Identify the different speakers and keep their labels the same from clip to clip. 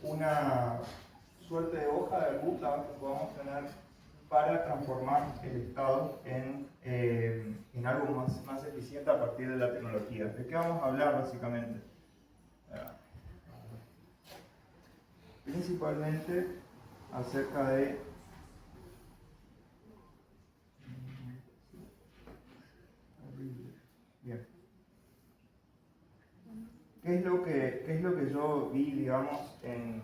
Speaker 1: una suerte de hoja de ruta que podamos tener para transformar el Estado en algo más eficiente a partir de la tecnología. ¿De qué vamos a hablar básicamente? Principalmente acerca de bien. ¿Qué es lo que yo vi, digamos, en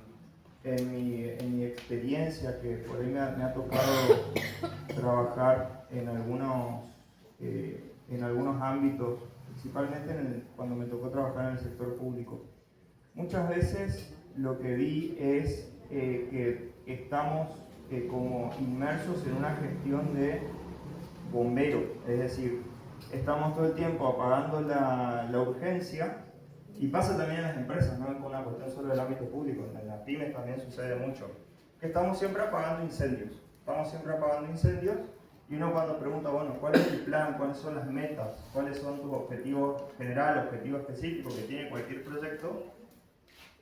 Speaker 1: mi experiencia, que por ahí me ha tocado trabajar en algunos ámbitos, principalmente cuando me tocó trabajar en el sector público? Muchas veces lo que vi es que estamos como inmersos en una gestión de bombero, es decir, estamos todo el tiempo apagando la urgencia. Y pasa también en las empresas, no es una cuestión solo del ámbito público, en las pymes también sucede mucho, que estamos siempre apagando incendios, y uno cuando pregunta, bueno, ¿cuál es el plan? ¿Cuáles son las metas? ¿Cuáles son tus objetivos generales, objetivos específicos que tiene cualquier proyecto?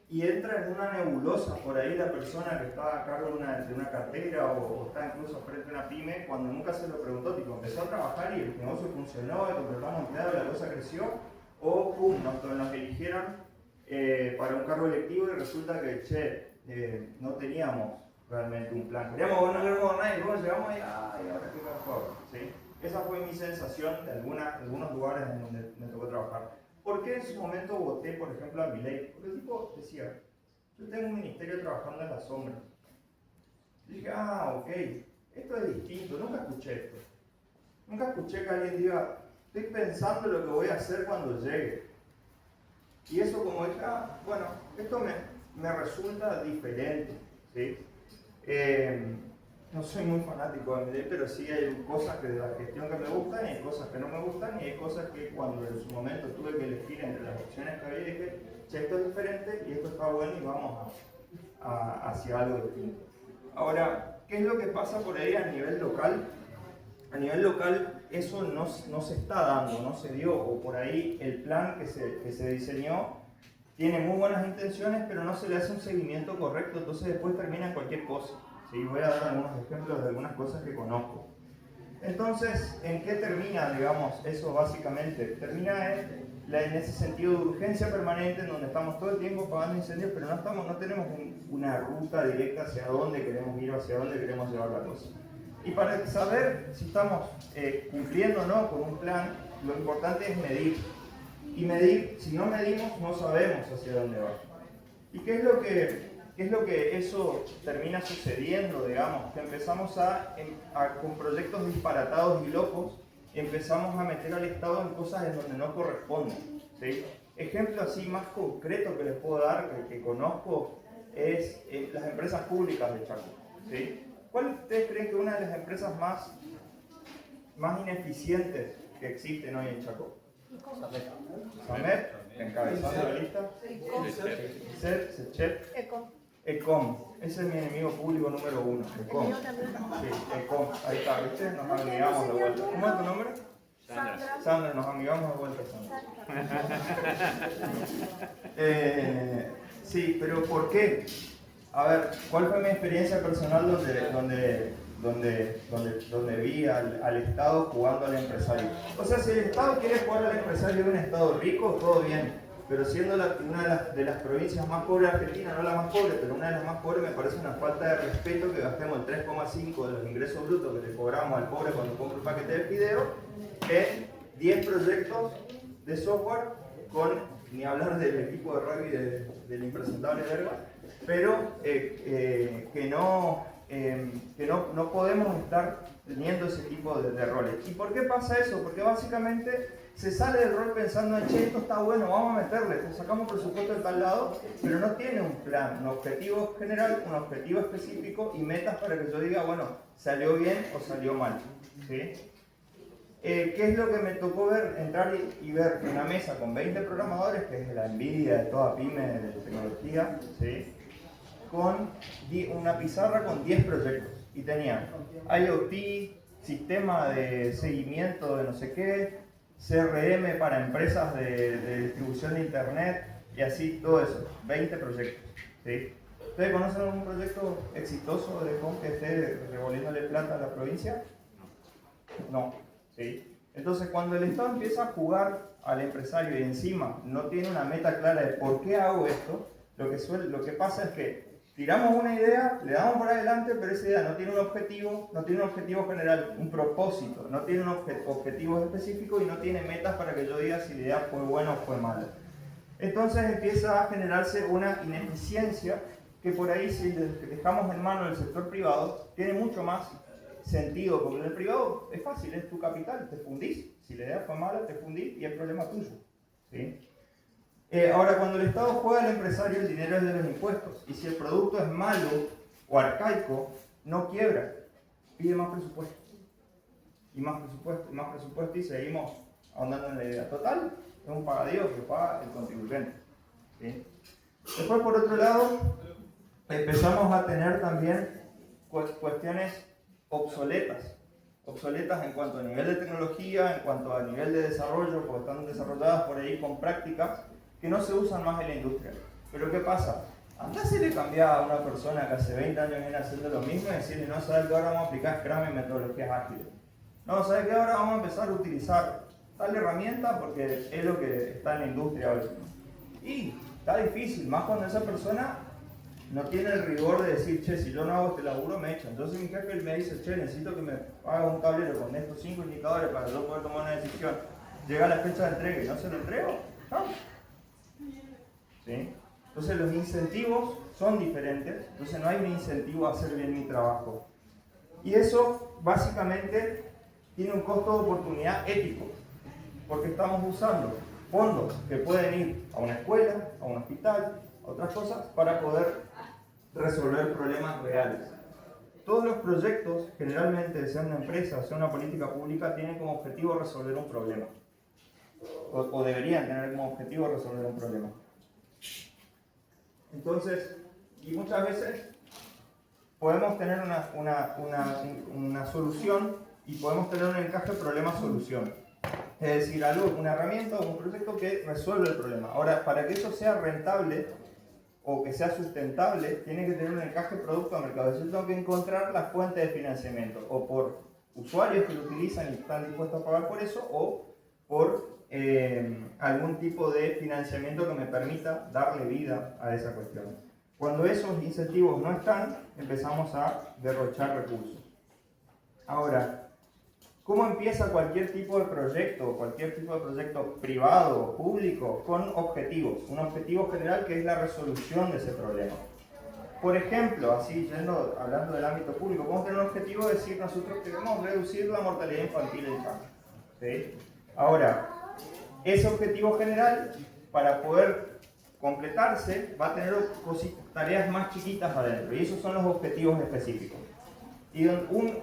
Speaker 1: Y entra en una nebulosa por ahí la persona que está a cargo de una cartera o está incluso frente a una pyme, cuando nunca se lo preguntó, tipo, empezó a trabajar y el negocio funcionó, contrataron empleados, la cosa creció. O pum, nos eligieron para un cargo electivo y resulta que, no teníamos realmente un plan. Queríamos gobernar y luego llegamos y ahora qué mejor, ¿sí? Esa fue mi sensación de algunos lugares en donde me tocó trabajar. ¿Por qué en su momento voté, por ejemplo, a Milei? Porque el tipo decía, yo tengo un ministerio trabajando en las sombras. Y dije, ok, esto es distinto, nunca escuché esto. Nunca escuché que alguien diga, estoy pensando lo que voy a hacer cuando llegue. Y eso como dije, bueno, esto me resulta diferente, ¿sí? No soy muy fanático de Milei, pero sí hay cosas de la gestión que me gustan y hay cosas que no me gustan y hay cosas que cuando en su momento tuve que elegir entre las opciones que había, dije, esto es diferente y esto está bueno y vamos hacia algo distinto. Ahora, ¿qué es lo que pasa por ahí a nivel local? A nivel local eso no se está dando, no se dio, o por ahí el plan que se diseñó tiene muy buenas intenciones, pero no se le hace un seguimiento correcto, entonces después termina en cualquier cosa. ¿Sí? Voy a dar algunos ejemplos de algunas cosas que conozco. Entonces, ¿en qué termina, digamos, eso básicamente? Termina en ese sentido de urgencia permanente, en donde estamos todo el tiempo apagando incendios, pero no tenemos una ruta directa hacia dónde queremos ir o hacia dónde queremos llevar la cosa. Y para saber si estamos cumpliendo o no con un plan, lo importante es medir. Y medir, si no medimos, no sabemos hacia dónde va. ¿Y qué es lo que eso termina sucediendo, digamos? Que empezamos con proyectos disparatados y locos, empezamos a meter al Estado en cosas en donde no corresponden, ¿sí? Ejemplo así más concreto que les puedo dar, que conozco, es las empresas públicas de Chaco, ¿sí? ¿Cuál ustedes creen que es una de las empresas más ineficientes que existen hoy en Chaco? Samet, encabezando la lista. Sechet. Ecom. Ese es mi enemigo público número 1. Ecom. Sí, Ecom. Ahí está, ¿viste? Nos amigamos de vuelta. ¿Cómo es tu nombre? Sandra, nos amigamos de vuelta, Sandra. Sí, pero ¿por qué? A ver, ¿cuál fue mi experiencia personal donde vi al Estado jugando al empresario? O sea, si el Estado quiere jugar al empresario de un Estado rico, todo bien. Pero siendo una de las provincias más pobres de Argentina, no la más pobre, pero una de las más pobres, me parece una falta de respeto que gastemos el 3,5 de los ingresos brutos que le cobramos al pobre cuando compra un paquete de fideo en 10 proyectos de software ni hablar del equipo de rugby del impresentable Verga, pero que no podemos estar teniendo ese tipo de roles. ¿Y por qué pasa eso? Porque básicamente se sale del rol pensando, che, esto está bueno, vamos a meterle, pues sacamos presupuesto de tal lado, pero no tiene un plan, un objetivo general, un objetivo específico y metas para que yo diga, bueno, salió bien o salió mal, ¿sí? ¿Qué es lo que me tocó ver? Entrar y ver una mesa con 20 programadores, que es la envidia de toda pyme de tecnología, ¿sí? Con una pizarra con 10 proyectos. Y tenía IoT, sistema de seguimiento de no sé qué, CRM para empresas de distribución de internet, Y así todo eso, 20 proyectos. ¿Sí? ¿Ustedes conocen algún proyecto exitoso de COM que esté revolviéndole plata a la provincia? No. ¿Sí? Entonces, cuando el Estado empieza a jugar al empresario y encima no tiene una meta clara de por qué hago esto, lo que pasa es que tiramos una idea, le damos por adelante, pero esa idea no tiene un objetivo general, un propósito, no tiene un objetivo específico y no tiene metas para que yo diga si la idea fue buena o fue mala. Entonces empieza a generarse una ineficiencia que por ahí, si dejamos en manos del sector privado, tiene mucho más sentido, porque en el privado es fácil, es tu capital, te fundís. Si la idea fue mala, te fundís y es problema tuyo. ¿Sí? Ahora, cuando el Estado juega al empresario, el dinero es de los impuestos. Y si el producto es malo o arcaico, no quiebra, pide más presupuesto. Y más presupuesto, y más presupuesto, y seguimos ahondando en la idea. Total, es un pagadío que paga el contribuyente. ¿Sí? Después, por otro lado, empezamos a tener también cuestiones obsoletas en cuanto a nivel de tecnología, en cuanto a nivel de desarrollo, porque están desarrolladas por ahí con prácticas que no se usan más en la industria. Pero ¿qué pasa? Andá se le cambia a una persona que hace 20 años viene haciendo lo mismo y decirle, no, ¿sabes que ahora vamos a aplicar Scrum y metodologías ágiles? No, ¿sabes que ahora vamos a empezar a utilizar tal herramienta porque es lo que está en la industria hoy? Y está difícil, más cuando esa persona no tiene el rigor de decir, che, si yo no hago este laburo me echan. Entonces mi jefe me dice, che, necesito que me haga un tablero con estos 5 indicadores para yo poder tomar una decisión. Llega la fecha de entrega y no se lo entrego. ¿No? ¿Sí? Entonces los incentivos son diferentes, entonces no hay un incentivo a hacer bien mi trabajo. Y eso básicamente tiene un costo de oportunidad ético, porque estamos usando fondos que pueden ir a una escuela, a un hospital, a otras cosas, para poder resolver problemas reales. Todos los proyectos, generalmente, sea una empresa, sea una política pública, tienen como objetivo resolver un problema. O deberían tener como objetivo resolver un problema. Entonces, y muchas veces podemos tener una solución y podemos tener un encaje problema-solución. Es decir, una herramienta o un proyecto que resuelve el problema. Ahora, para que eso sea rentable o que sea sustentable, tiene que tener un encaje producto a mercado. Yo tengo que encontrar la fuente de financiamiento, o por usuarios que lo utilizan y están dispuestos a pagar por eso, o por algún tipo de financiamiento que me permita darle vida a esa cuestión. Cuando esos incentivos no están, empezamos a derrochar recursos. Ahora, ¿cómo empieza cualquier tipo de proyecto privado o público? Con objetivos. Un objetivo general que es la resolución de ese problema. Por ejemplo, hablando del ámbito público, podemos tener un objetivo de decir nosotros queremos reducir la mortalidad infantil en Chile. ¿Sí? Ahora, ese objetivo general, para poder completarse, va a tener tareas más chiquitas adentro, y esos son los objetivos específicos. Y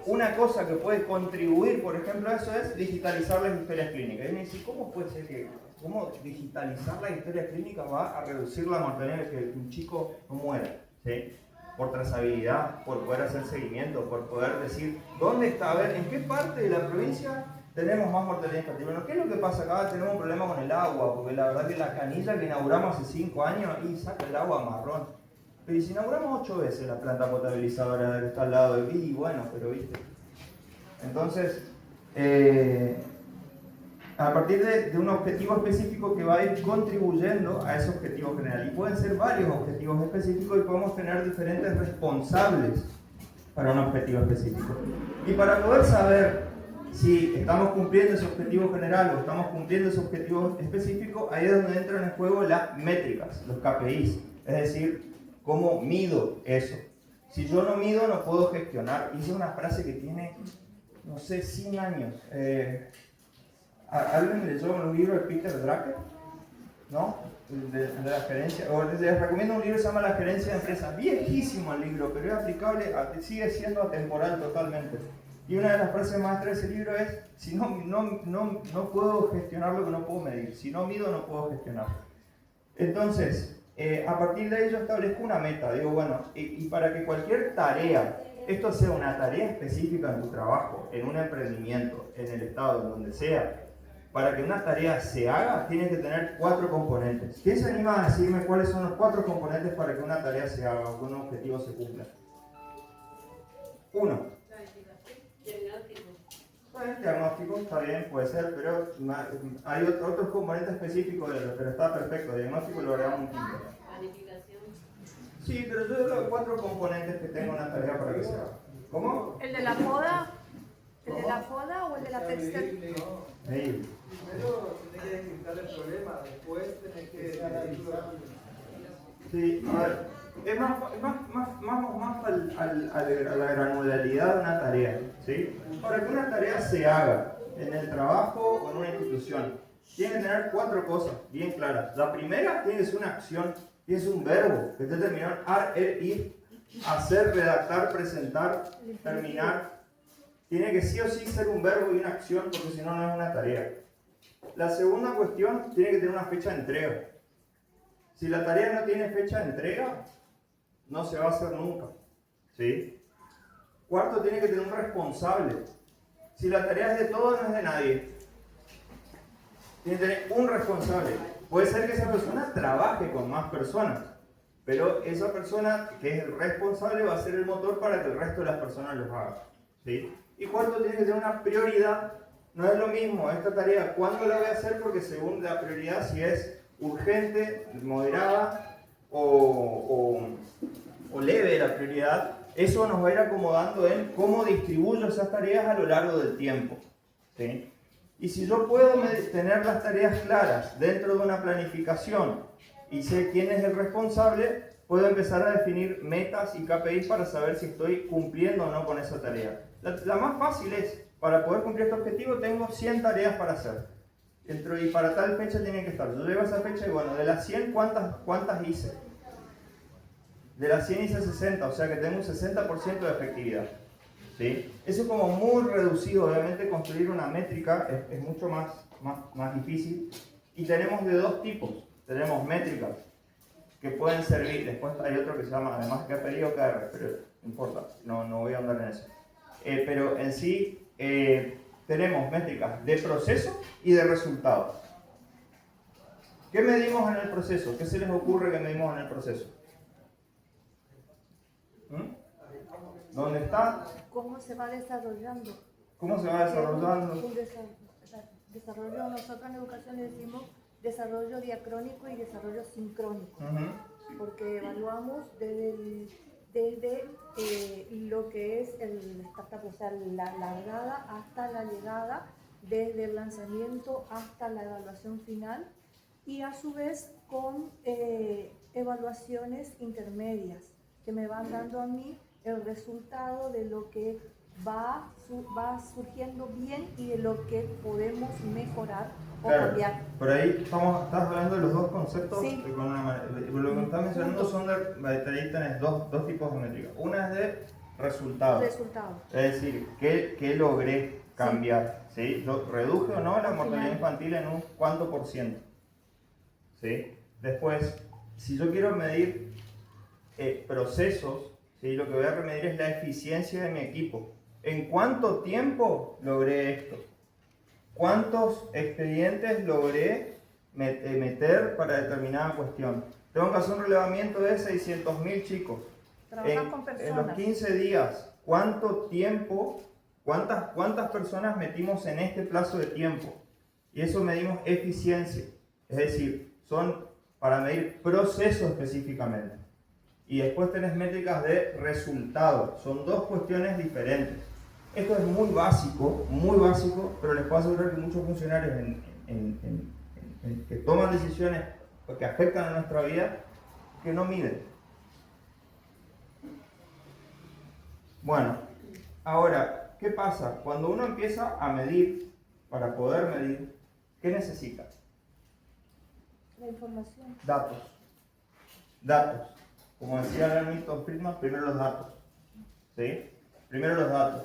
Speaker 1: una cosa que puede contribuir, por ejemplo, a eso es digitalizar las historias clínicas. Y me dice, ¿cómo puede ser cómo digitalizar las historias clínicas va a reducir la mortalidad de que un chico no muera? ¿Sí? Por trazabilidad, por poder hacer seguimiento, por poder decir, ¿dónde está? A ver, ¿en qué parte de la provincia tenemos más mortalidad infantil? Bueno, ¿qué es lo que pasa acá? Tenemos un problema con el agua, porque la verdad que la canilla que inauguramos hace 5 años y saca el agua marrón. Pero si inauguramos 8 veces la planta potabilizadora que está al lado de y bueno, pero viste. Entonces, a partir de un objetivo específico que va a ir contribuyendo a ese objetivo general. Y pueden ser varios objetivos específicos y podemos tener diferentes responsables para un objetivo específico. Y para poder saber si estamos cumpliendo ese objetivo general o estamos cumpliendo ese objetivo específico, ahí es donde entran en juego las métricas, los KPIs. Es decir, ¿cómo mido eso? Si yo no mido, no puedo gestionar. Y esa es una frase que tiene, no sé, 100 años. ¿Alguien leyó un libro de Peter Drucker? ¿No? De la gerencia. Les recomiendo un libro que se llama La gerencia de empresas. Viejísimo el libro, pero es aplicable, sigue siendo atemporal totalmente. Y una de las frases maestras de ese libro es, si no puedo gestionar lo que no puedo medir. Si no mido, no puedo gestionar. Entonces, a partir de ahí yo establezco una meta. Digo, bueno, y para que cualquier tarea, esto sea una tarea específica en tu trabajo, en un emprendimiento, en el Estado, en donde sea, para que una tarea se haga, tiene que tener 4 componentes. ¿Quién se anima a decirme cuáles son los 4 componentes para que una tarea se haga o que un objetivo se cumpla? 1. El diagnóstico está bien, puede ser, pero hay otros componentes específicos, pero está perfecto. El diagnóstico lo agregamos un quinto.
Speaker 2: Planificación.
Speaker 1: Sí, pero yo digo 4 componentes que tenga una tarea para que se haga. ¿Cómo?
Speaker 3: ¿El de la poda? ¿El de la poda o el de la textil?
Speaker 1: Ahí.
Speaker 4: Primero tenés que detectar el problema, después tenés que...
Speaker 1: Sí, a ver, es más a la granularidad de una tarea, ¿sí? Para que una tarea se haga en el trabajo o en una institución, tiene que tener 4 cosas bien claras. La primera tiene que ser una acción, tiene que ser un verbo que esté terminado en ar, er, ir, hacer, redactar, presentar, terminar. Tiene que sí o sí ser un verbo y una acción, porque si no, no es una tarea. La segunda cuestión tiene que tener una fecha de entrega. Si la tarea no tiene fecha de entrega, no se va a hacer nunca. ¿Sí? Cuarto, tiene que tener un responsable. Si la tarea es de todos, no es de nadie. Tiene que tener un responsable. Puede ser que esa persona trabaje con más personas, pero esa persona que es el responsable va a ser el motor para que el resto de las personas lo hagan. ¿Sí? Y cuarto, tiene que tener una prioridad. No es lo mismo esta tarea, ¿cuándo la voy a hacer? Porque según la prioridad, si es urgente, moderada o leve la prioridad, eso nos va a ir acomodando en cómo distribuyo esas tareas a lo largo del tiempo. ¿Sí? Y si yo puedo tener las tareas claras dentro de una planificación y sé quién es el responsable, puedo empezar a definir metas y KPIs para saber si estoy cumpliendo o no con esa tarea. La más fácil es, para poder cumplir este objetivo, tengo 100 tareas para hacer. Y para tal fecha tienen que estar. Yo llego a esa fecha y bueno, de las 100, ¿cuántas hice? De las 100 hice 60, o sea que tengo un 60% de efectividad. ¿Sí? Eso es como muy reducido, obviamente construir una métrica es mucho más difícil. Y tenemos de 2 tipos. Tenemos métricas que pueden servir, después hay otro que se llama, además que KPI o KR, pero no importa, no voy a andar en eso. Pero en sí tenemos métricas de proceso y de resultados. ¿Qué medimos en el proceso? ¿Qué se les ocurre que medimos en el proceso? ¿Dónde está?
Speaker 3: ¿Cómo se va desarrollando?
Speaker 1: ¿Cómo se va desarrollando?
Speaker 3: Desarrollo, nosotros en educación le decimos desarrollo diacrónico y desarrollo sincrónico, porque evaluamos desde lo que es el startup, o sea, la largada hasta la llegada, desde el lanzamiento hasta la evaluación final, y a su vez con evaluaciones intermedias que me van dando a mí el resultado de lo que va surgiendo bien y de lo que podemos mejorar o cambiar.
Speaker 1: Por ahí estás hablando de los 2 conceptos.
Speaker 3: Sí.
Speaker 1: Con una manera, lo que estás mencionando son ahí tenés dos tipos de métricas. Una es de resultados. Es decir, ¿qué logré cambiar? ¿Sí? Yo reduje o no la mortalidad infantil en un cuánto por ciento. ¿Sí? Después, si yo quiero medir procesos, ¿sí? Lo que voy a medir es la eficiencia de mi equipo. ¿En cuánto tiempo logré esto? ¿Cuántos expedientes logré meter para determinada cuestión? Tengo que hacer un relevamiento de 600.000 chicos.
Speaker 3: Trabajar con personas.
Speaker 1: En los 15 días, ¿cuánto tiempo, cuántas personas metimos en este plazo de tiempo? Y eso medimos eficiencia. Es decir, son para medir procesos específicamente. Y después tenés métricas de resultados. Son 2 cuestiones diferentes. Esto es muy básico, pero les puedo asegurar que muchos funcionarios que toman decisiones que afectan a nuestra vida, que no miden. Bueno, ahora, ¿qué pasa? Cuando uno empieza a medir, para poder medir, ¿qué necesita?
Speaker 3: La información.
Speaker 1: Datos. Como decía Milton Friedman, primero los datos. ¿Sí? Primero los datos.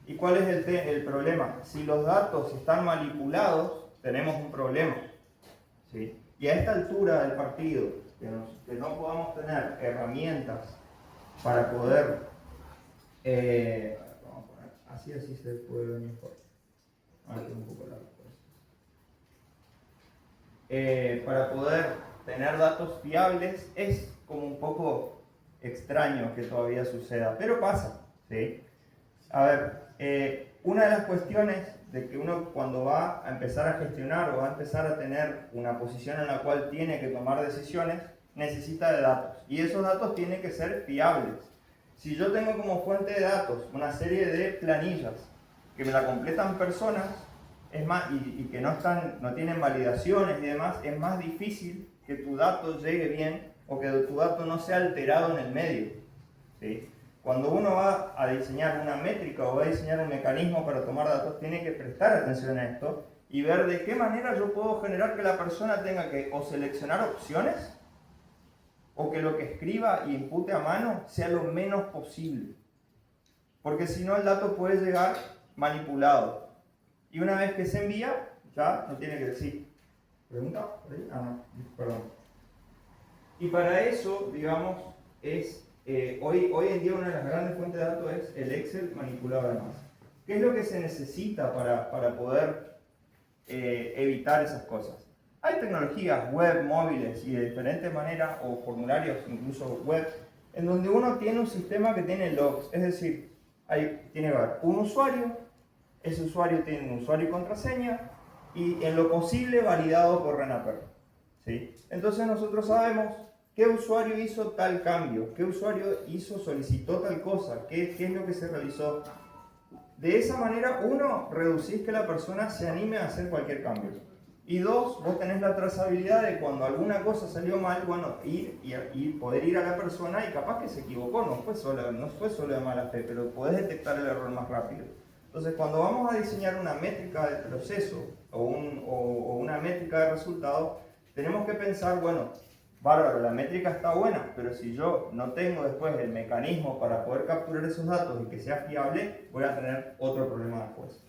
Speaker 1: ¿Y cuál es el problema? Si los datos están manipulados, tenemos un problema. ¿Sí? Y a esta altura del partido, que no podamos tener herramientas para poder... vamos a poner, así se puede ver mejor. Un poco largo. para poder tener datos fiables es como un poco extraño que todavía suceda, pero pasa, ¿sí? A ver, una de las cuestiones de que uno cuando va a empezar a gestionar o va a empezar a tener una posición en la cual tiene que tomar decisiones, necesita de datos. Y esos datos tienen que ser fiables. Si yo tengo como fuente de datos una serie de planillas que me la completan personas, es más, y que no tienen validaciones y demás, es más difícil que tu dato llegue bien o que tu dato no sea alterado en el medio, ¿sí? Cuando uno va a diseñar una métrica o va a diseñar un mecanismo para tomar datos, tiene que prestar atención a esto y ver de qué manera yo puedo generar que la persona tenga que o seleccionar opciones o que lo que escriba y impute a mano sea lo menos posible. Porque si no, el dato puede llegar manipulado. Y una vez que se envía, ya no tiene que decir. ¿Pregunta? Ah, no, perdón. Y para eso, digamos, hoy en día una de las grandes fuentes de datos es el Excel manipulado además. ¿Qué es lo que se necesita para poder evitar esas cosas? Hay tecnologías web, móviles y de diferentes maneras, o formularios incluso web, en donde uno tiene un sistema que tiene logs, es decir, tiene que haber un usuario, ese usuario tiene un usuario y contraseña, y en lo posible validado por RENAPER, ¿sí? Entonces nosotros sabemos qué usuario hizo tal cambio, qué usuario solicitó tal cosa, qué es lo que se realizó. De esa manera, uno, reducís que la persona se anime a hacer cualquier cambio. Y dos, vos tenés la trazabilidad de cuando alguna cosa salió mal, bueno, ir poder ir a la persona y capaz que se equivocó, no fue solo de mala fe, pero podés detectar el error más rápido. Entonces, cuando vamos a diseñar una métrica de proceso o una métrica de resultado, tenemos que pensar, bueno, bárbaro, la métrica está buena, pero si yo no tengo después el mecanismo para poder capturar esos datos y que sea fiable, voy a tener otro problema después.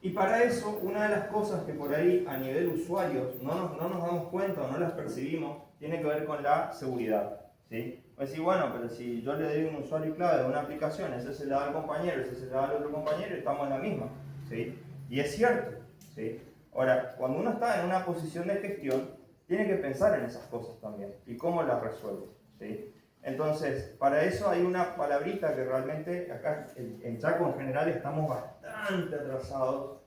Speaker 1: Y para eso, una de las cosas que por ahí a nivel usuarios no nos damos cuenta o no las percibimos, tiene que ver con la seguridad, ¿sí? Pues decir, bueno, pero si yo le doy un usuario clave de una aplicación, ese se le da al compañero, ese se le da al otro compañero, y estamos en la misma, ¿sí? Y es cierto, ¿sí? Ahora, cuando uno está en una posición de gestión, tiene que pensar en esas cosas también y cómo las resuelve, ¿sí? Entonces, para eso hay una palabrita que realmente acá en Chaco en general estamos bastante atrasados.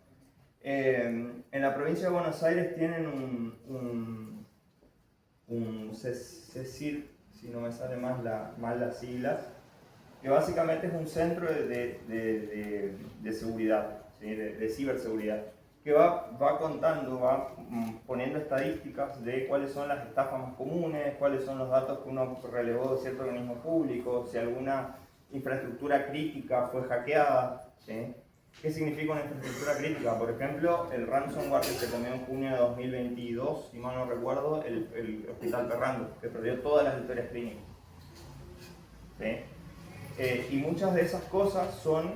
Speaker 1: En la provincia de Buenos Aires tienen un CECIR, si no me sale mal las siglas, que básicamente es un centro de seguridad, ¿sí? de ciberseguridad, que va contando, va poniendo estadísticas de cuáles son las estafas más comunes, cuáles son los datos que uno relevó de cierto organismo público, si alguna infraestructura crítica fue hackeada, ¿sí? ¿Qué significa una infraestructura crítica? Por ejemplo, el ransomware que se comió en junio de 2022, si mal no recuerdo, el Hospital Ferrando, que perdió todas las historias clínicas, ¿sí? Y muchas de esas cosas son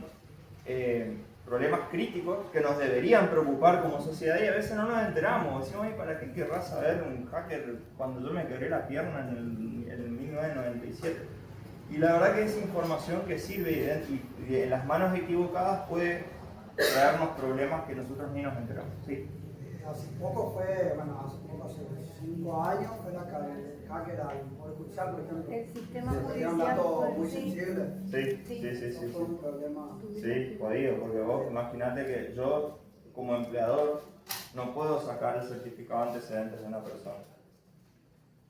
Speaker 1: problemas críticos que nos deberían preocupar como sociedad y a veces no nos enteramos. Decimos, ¿para qué querrá saber un hacker cuando yo me quebré la pierna en 1997? Y la verdad que es información que sirve y en las manos equivocadas puede traernos problemas que nosotros ni nos enteramos. Sí.
Speaker 2: Hace 5 años, fue la hacker al Poder Judicial, por ejemplo.
Speaker 3: El sistema
Speaker 2: Se
Speaker 3: judicial.
Speaker 2: un dato muy
Speaker 3: Sí.
Speaker 2: sensible.
Speaker 1: Sí.
Speaker 2: Fue un problema.
Speaker 1: Sí, jodido, porque vos imaginate que yo, como empleador, no puedo sacar el certificado de antecedentes de una persona.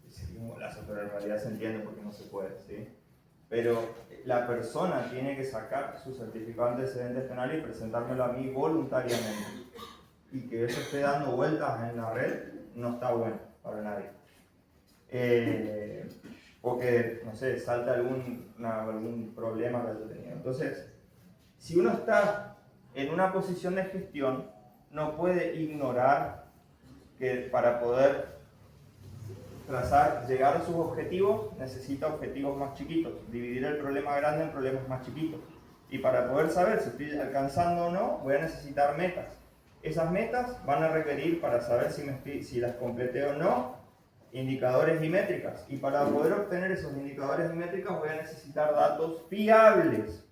Speaker 1: Es un golazo, pero en realidad se entiende porque no se puede, ¿sí? Pero la persona tiene que sacar su certificado de antecedentes penales y presentármelo a mí voluntariamente. Y que eso esté dando vueltas en la red no está bueno para nadie. O que, no sé, salta algún problema que haya tenido. Entonces, si uno está en una posición de gestión, no puede ignorar que para poder llegar a sus objetivos, necesita objetivos más chiquitos, dividir el problema grande en problemas más chiquitos. Y para poder saber si estoy alcanzando o no, voy a necesitar metas. Esas metas van a requerir, para saber si las completé o no, indicadores y métricas. Y para poder obtener esos indicadores y métricas voy a necesitar datos fiables.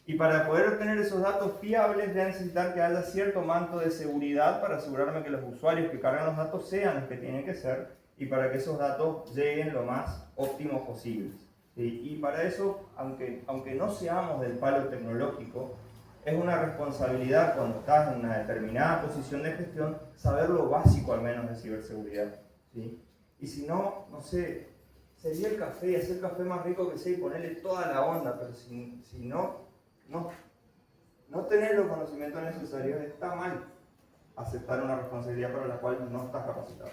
Speaker 1: Y para poder obtener esos datos fiables voy a necesitar que haya cierto manto de seguridad para asegurarme que los usuarios que cargan los datos sean los que tienen que ser y para que esos datos lleguen lo más óptimos posibles. ¿Sí? Y para eso, aunque no seamos del palo tecnológico, es una responsabilidad cuando estás en una determinada posición de gestión saber lo básico al menos de ciberseguridad. ¿Sí? Y si no, no sé, sería el café y hacer el café más rico que sea y ponerle toda la onda, pero si no tener los conocimientos necesarios está mal aceptar una responsabilidad para la cual no estás capacitado.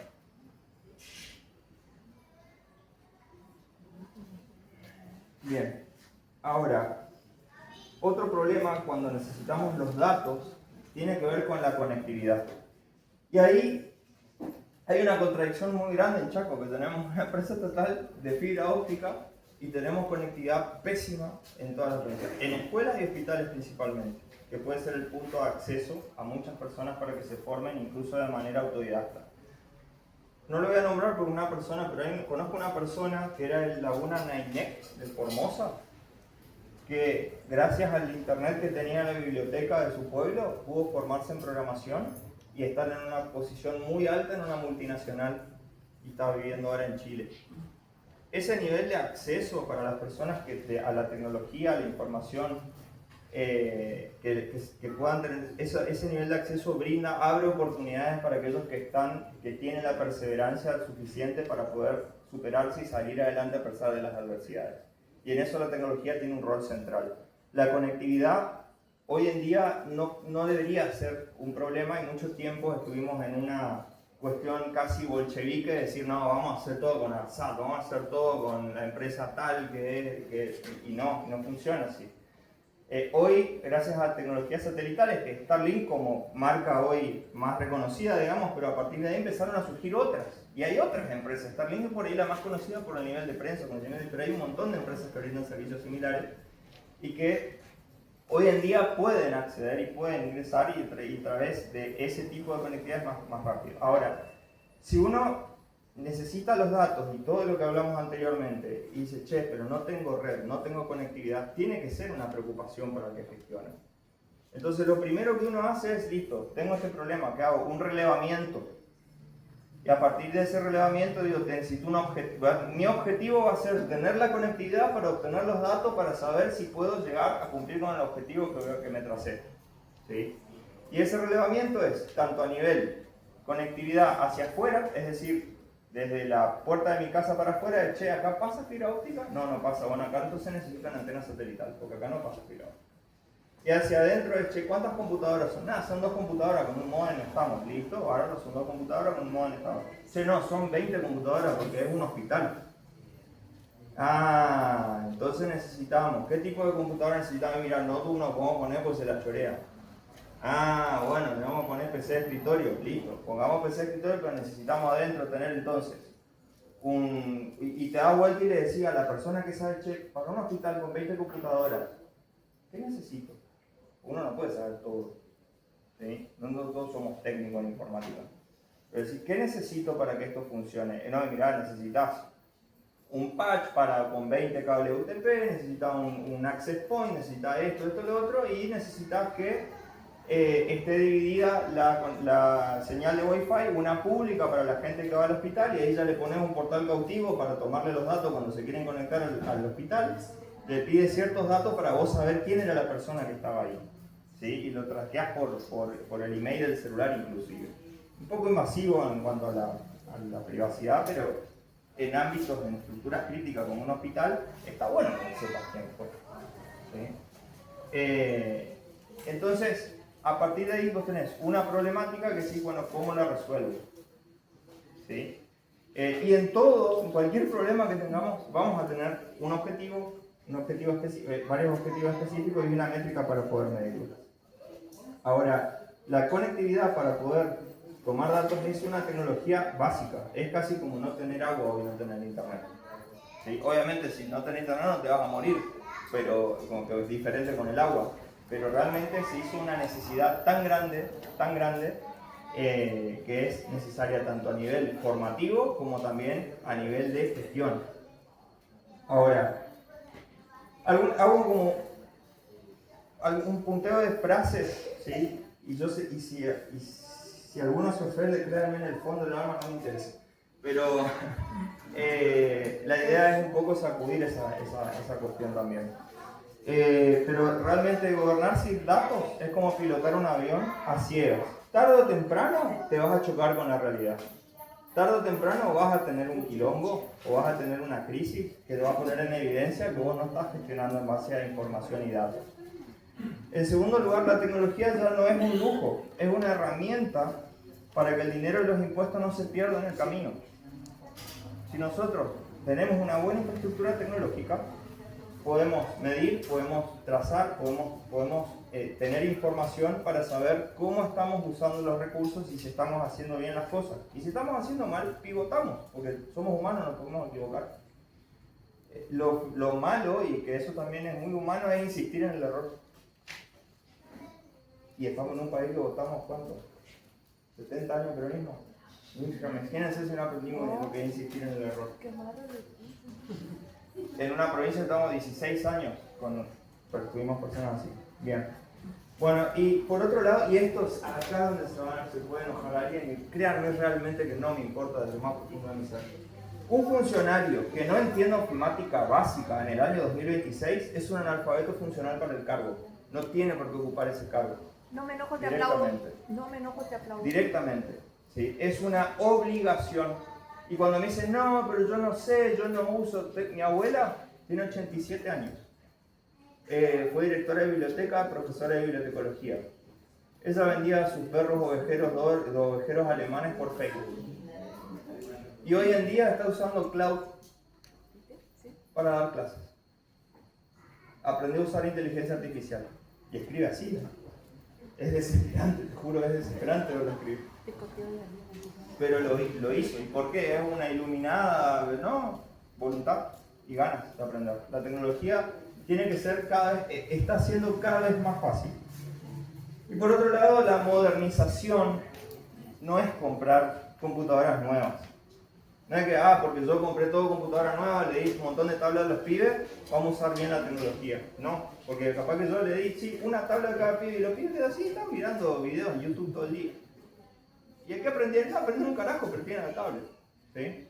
Speaker 1: Bien, ahora, otro problema cuando necesitamos los datos tiene que ver con la conectividad. Y ahí hay una contradicción muy grande en Chaco, que tenemos una empresa total de fibra óptica y tenemos conectividad pésima en todas las provincias, en escuelas y hospitales principalmente, que puede ser el punto de acceso a muchas personas para que se formen incluso de manera autodidacta. No lo voy a nombrar por una persona, pero conozco una persona que era el Laguna Nainec de Formosa, que gracias al internet que tenía en la biblioteca de su pueblo pudo formarse en programación y estar en una posición muy alta en una multinacional y está viviendo ahora en Chile. Ese nivel de acceso para las personas a la tecnología, a la información, que puedan tener, ese nivel de acceso abre oportunidades para aquellos que tienen la perseverancia suficiente para poder superarse y salir adelante a pesar de las adversidades. Y en eso la tecnología tiene un rol central. La conectividad hoy en día no debería ser un problema y mucho tiempo estuvimos en una cuestión casi bolchevique de decir no, vamos a hacer todo con ARSAT, vamos a hacer todo con la empresa tal y no funciona así. Hoy, gracias a tecnologías satelitales, que Starlink como marca hoy más reconocida, digamos, pero a partir de ahí empezaron a surgir otras. Y hay otras empresas. Starlink es por ahí la más conocida por el nivel de prensa, pero hay un montón de empresas que brindan servicios similares y que hoy en día pueden acceder y pueden ingresar y a través de ese tipo de conectividad es más rápido. Ahora, si uno necesita los datos y todo lo que hablamos anteriormente y dice, che, pero no tengo red, no tengo conectividad, tiene que ser una preocupación para el que gestione. Entonces lo primero que uno hace es, listo, tengo este problema, ¿qué hago? Un relevamiento. Y a partir de ese relevamiento digo, necesito un objetivo. Mi objetivo va a ser tener la conectividad para obtener los datos para saber si puedo llegar a cumplir con el objetivo que me tracé. ¿Sí? Y ese relevamiento es tanto a nivel conectividad hacia afuera, es decir, desde la puerta de mi casa para afuera, che, ¿acá pasa fibra óptica? No pasa. Bueno, acá entonces necesitan antenas satelitales, porque acá no pasa fibra óptica. Y hacia adentro es, che, ¿cuántas computadoras son? Nada, son 2 computadoras con un modem, estamos, listo. Ahora son 2 computadoras con un modem, estamos. Che, no, son 20 computadoras porque es un hospital. Ah, entonces necesitamos, ¿qué tipo de computadora necesitamos? Mira, no tú no podemos poner pues se la chorea. Ah, bueno, le vamos a poner PC de escritorio, listo. Pongamos PC de escritorio, pero necesitamos adentro tener entonces y te da vuelta y le decía a la persona que sabe, che, para un hospital con 20 computadoras, ¿qué necesito? Uno no puede saber todo, ¿sí? No todos somos técnicos en informática. Pero decir, ¿qué necesito para que esto funcione? No, mirá, necesitas un patch con 20 cables UTP, necesitas un access point, necesitas esto, lo otro, y necesitas que esté dividida la señal de Wi-Fi, una pública para la gente que va al hospital, y ahí ya le pones un portal cautivo para tomarle los datos cuando se quieren conectar al hospital. Le pide ciertos datos para vos saber quién era la persona que estaba ahí, ¿sí? Y lo trasteás por el email del celular inclusive. Un poco invasivo en cuanto a la privacidad, pero en ámbitos, en estructuras críticas como un hospital, está bueno que sepas quién fue, ¿sí? Entonces, a partir de ahí vos tenés una problemática que sí, bueno, ¿cómo la resuelvo? ¿Sí? Y en cualquier problema que tengamos, vamos a tener varios objetivos específicos y una métrica para poder medirlos. Ahora, la conectividad para poder tomar datos es una tecnología básica. Es casi como no tener agua o no tener internet. ¿Sí? Obviamente, si no tenés internet no te vas a morir, pero como que es diferente con el agua. Pero realmente se hizo una necesidad tan grande, que es necesaria tanto a nivel formativo como también a nivel de gestión. Ahora, hago como un punteo de frases, ¿sí? Y si alguno se ofende, créanme, en el fondo del alma no me interesa. Pero la idea es un poco sacudir esa cuestión también. Pero realmente gobernar sin datos es como pilotar un avión a ciegas. Tarde o temprano te vas a chocar con la realidad. Tarde o temprano vas a tener un quilombo o vas a tener una crisis que te va a poner en evidencia que vos no estás gestionando en base a información y datos. En segundo lugar, la tecnología ya no es un lujo, es una herramienta para que el dinero y los impuestos no se pierdan en el camino. Si nosotros tenemos una buena infraestructura tecnológica, podemos medir, podemos trazar, podemos tener información para saber cómo estamos usando los recursos y si estamos haciendo bien las cosas. Y si estamos haciendo mal, pivotamos, porque somos humanos, nos podemos equivocar. Lo malo, y que eso también es muy humano, es insistir en el error. Y estamos en un país que votamos, ¿cuánto? 70 años de peronismo. Imagínense si no aprendimos lo que es insistir en el error. En una provincia estamos 16 años, pero tuvimos personas así. Bien. Bueno, y por otro lado, y esto es acá donde se puede enojar a alguien, y créanme realmente que no me importa desde lo más profundo de mi ser. Un funcionario que no entienda ofimática básica en el año 2026 es un analfabeto funcional para el cargo. No tiene por qué ocupar ese cargo.
Speaker 3: No me enojo, te aplaudo. No me enojo, te aplaudo.
Speaker 1: Directamente. ¿Sí? Es una obligación. Y cuando me dicen, no, pero yo no sé, yo no uso... Mi abuela tiene 87 años. Fue directora de biblioteca, profesora de bibliotecología. Ella vendía sus perros ovejeros alemanes por Facebook. Y hoy en día está usando cloud para dar clases. Aprendió a usar inteligencia artificial. Y escribe así, ¿no? Es desesperante, te juro, es desesperante verlo escribir. Pero lo hizo. ¿Y por qué? Es una iluminada, ¿no? Voluntad y ganas de aprender. La tecnología tiene que ser está siendo cada vez más fácil. Y por otro lado, la modernización no es comprar computadoras nuevas. No es que, porque yo compré todo computadora nueva, le di un montón de tablas a los pibes, vamos a usar bien la tecnología. No, porque capaz que yo le di una tabla a cada pibe y los pibes así están mirando videos en YouTube todo el día. Y hay que aprender un carajo, pero tienen la tablet. ¿Sí?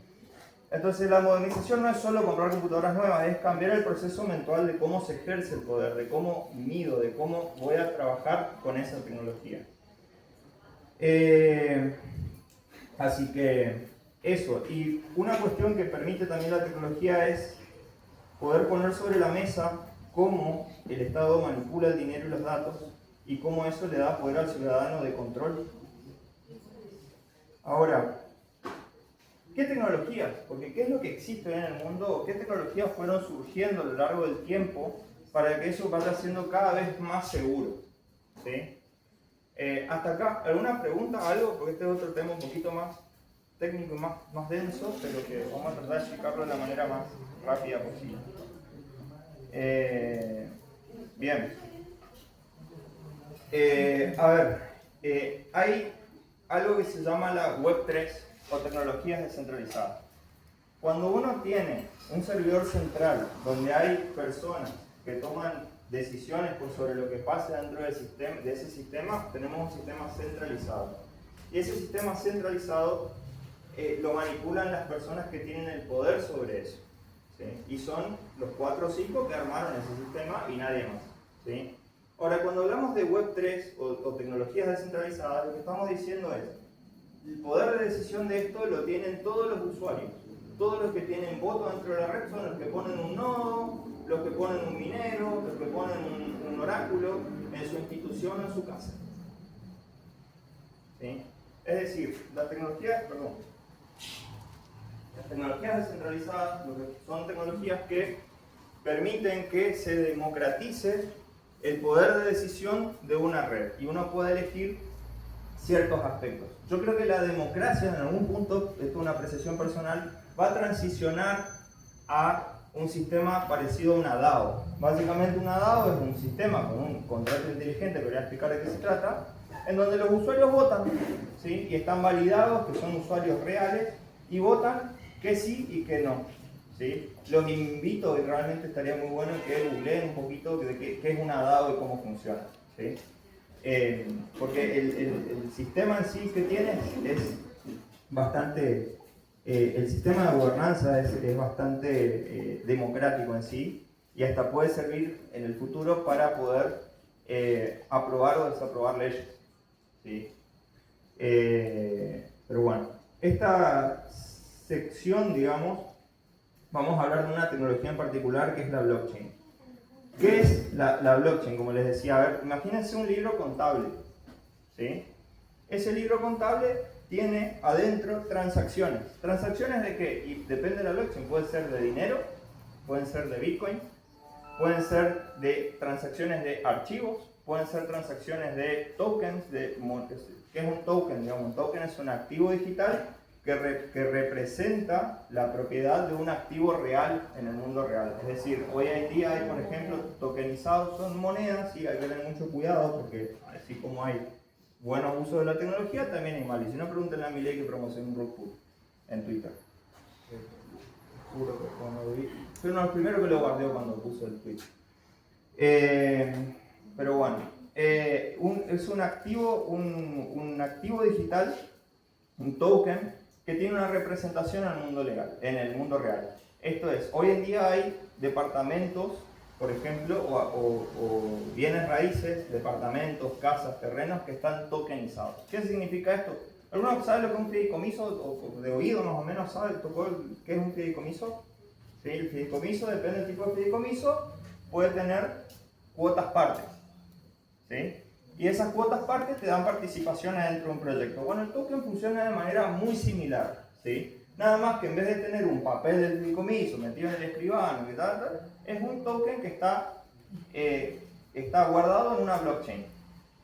Speaker 1: Entonces la modernización no es solo comprar computadoras nuevas, es cambiar el proceso mental de cómo se ejerce el poder, de cómo mido, de cómo voy a trabajar con esa tecnología. Así que eso, y una cuestión que permite también la tecnología es poder poner sobre la mesa cómo el Estado manipula el dinero y los datos y cómo eso le da poder al ciudadano de control. Ahora, ¿qué tecnologías? Porque ¿qué es lo que existe en el mundo? ¿Qué tecnologías fueron surgiendo a lo largo del tiempo para que eso vaya siendo cada vez más seguro? ¿Sí? Hasta acá, ¿alguna pregunta, algo? Porque este es otro tema un poquito más técnico y más denso, pero que vamos a tratar de explicarlo de la manera más rápida posible. Bien. Hay algo que se llama la Web 3 o tecnologías descentralizadas. Cuando uno tiene un servidor central donde hay personas que toman decisiones sobre lo que pasa dentro de ese sistema, tenemos un sistema centralizado. Y ese sistema centralizado lo manipulan las personas que tienen el poder sobre eso. ¿Sí? Y son los 4 o 5 que armaron ese sistema y nadie más. ¿Sí? Ahora, cuando hablamos de Web 3 o tecnologías descentralizadas, lo que estamos diciendo es el poder de decisión de esto lo tienen todos los usuarios. Todos los que tienen voto dentro de la red son los que ponen un nodo, los que ponen un minero, los que ponen un oráculo en su institución o en su casa. ¿Sí? Es decir, las tecnologías descentralizadas son tecnologías que permiten que se democratice el poder de decisión de una red y uno puede elegir ciertos aspectos. Yo creo que la democracia en algún punto, esto es una apreciación personal, va a transicionar a un sistema parecido a una DAO. Básicamente una DAO es un sistema con un contrato inteligente, que voy a explicar de qué se trata, en donde los usuarios votan, ¿sí? Y están validados que son usuarios reales y votan que sí y que no. ¿sí? Los invito, y realmente estaría muy bueno que googleen un poquito de qué es una DAO y cómo funciona, ¿sí? Porque el sistema en sí que tiene es bastante, el sistema de gobernanza es bastante democrático en sí y hasta puede servir en el futuro para poder aprobar o desaprobar leyes, ¿sí? Pero bueno, esta sección, digamos, vamos a hablar de una tecnología en particular que es la blockchain. ¿Qué es la blockchain? Como les decía, a ver, imagínense un libro contable, ¿sí? Ese libro contable tiene adentro transacciones. ¿Transacciones de qué? Y depende de la blockchain. Puede ser de dinero, pueden ser de Bitcoin, pueden ser de transacciones de archivos, pueden ser transacciones de tokens. ¿Qué es un token? Digamos, un token es un activo digital que representa la propiedad de un activo real en el mundo real. Es decir, hoy en día hay, por ejemplo, tokenizados, son monedas y hay que tener mucho cuidado porque así como hay buenos usos de la tecnología, también hay mal. Y si no, pregúntenle a Milei que promociona un rug pull en Twitter. Juro que cuando lo vi, fue uno de los primeros que lo guardeó cuando puso el tweet. Pero bueno, es un activo digital, un token, que tiene una representación en el mundo legal, en el mundo real. Esto es, hoy en día hay departamentos, por ejemplo, o bienes raíces, departamentos, casas, terrenos que están tokenizados. ¿Qué significa esto? ¿Alguno sabe lo que es un fideicomiso? O de oído más o menos sabe qué es un fideicomiso? ¿Sí? El fideicomiso, depende del tipo de fideicomiso, puede tener cuotas partes, ¿sí? Y esas cuotas partes te dan participaciones dentro de un proyecto. Bueno, el token funciona de manera muy similar, ¿sí? Nada más que en vez de tener un papel del fideicomiso metido en el escribano y tal, es un token que está guardado en una blockchain.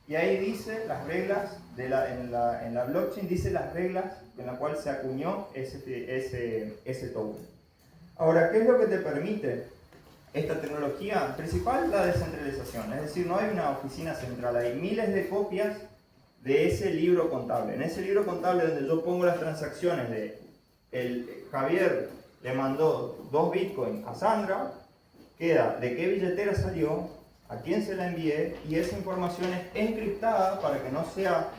Speaker 1: Y ahí dice las reglas, en la blockchain dice las reglas en las cuales se acuñó ese token. Ahora, ¿qué es lo que te permite esta tecnología? Principal, la descentralización. Es decir, no hay una oficina central, hay miles de copias de ese libro contable. En ese libro contable donde yo pongo las transacciones Javier le mandó 2 bitcoins a Sandra, queda de qué billetera salió, a quién se la envié, y esa información es encriptada para que no sea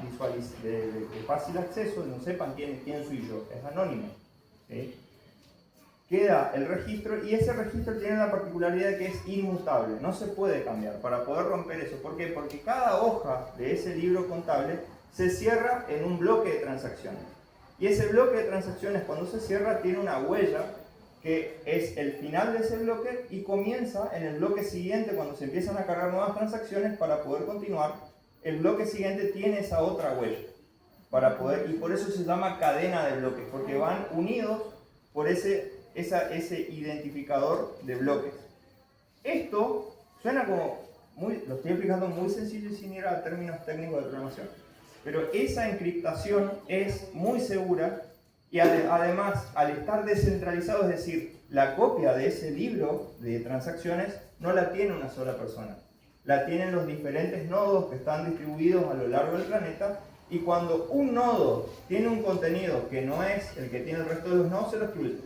Speaker 1: de fácil acceso, no sepan quién soy yo, es anónimo, ¿sí? Queda el registro y ese registro tiene la particularidad de que es inmutable, no se puede cambiar. Para poder romper eso, ¿por qué? Porque cada hoja de ese libro contable se cierra en un bloque de transacciones. Y ese bloque de transacciones, cuando se cierra, tiene una huella que es el final de ese bloque y comienza en el bloque siguiente cuando se empiezan a cargar nuevas transacciones. Para poder continuar, el bloque siguiente tiene esa otra huella y por eso se llama cadena de bloques, porque van unidos por ese identificador de bloques. Esto suena como lo estoy explicando muy sencillo y sin ir a términos técnicos de programación, pero esa encriptación es muy segura. Y además, al estar descentralizado, es decir, la copia de ese libro de transacciones no la tiene una sola persona. La tienen los diferentes nodos que están distribuidos a lo largo del planeta. Y cuando un nodo tiene un contenido que no es el que tiene el resto de los nodos, se lo excluye.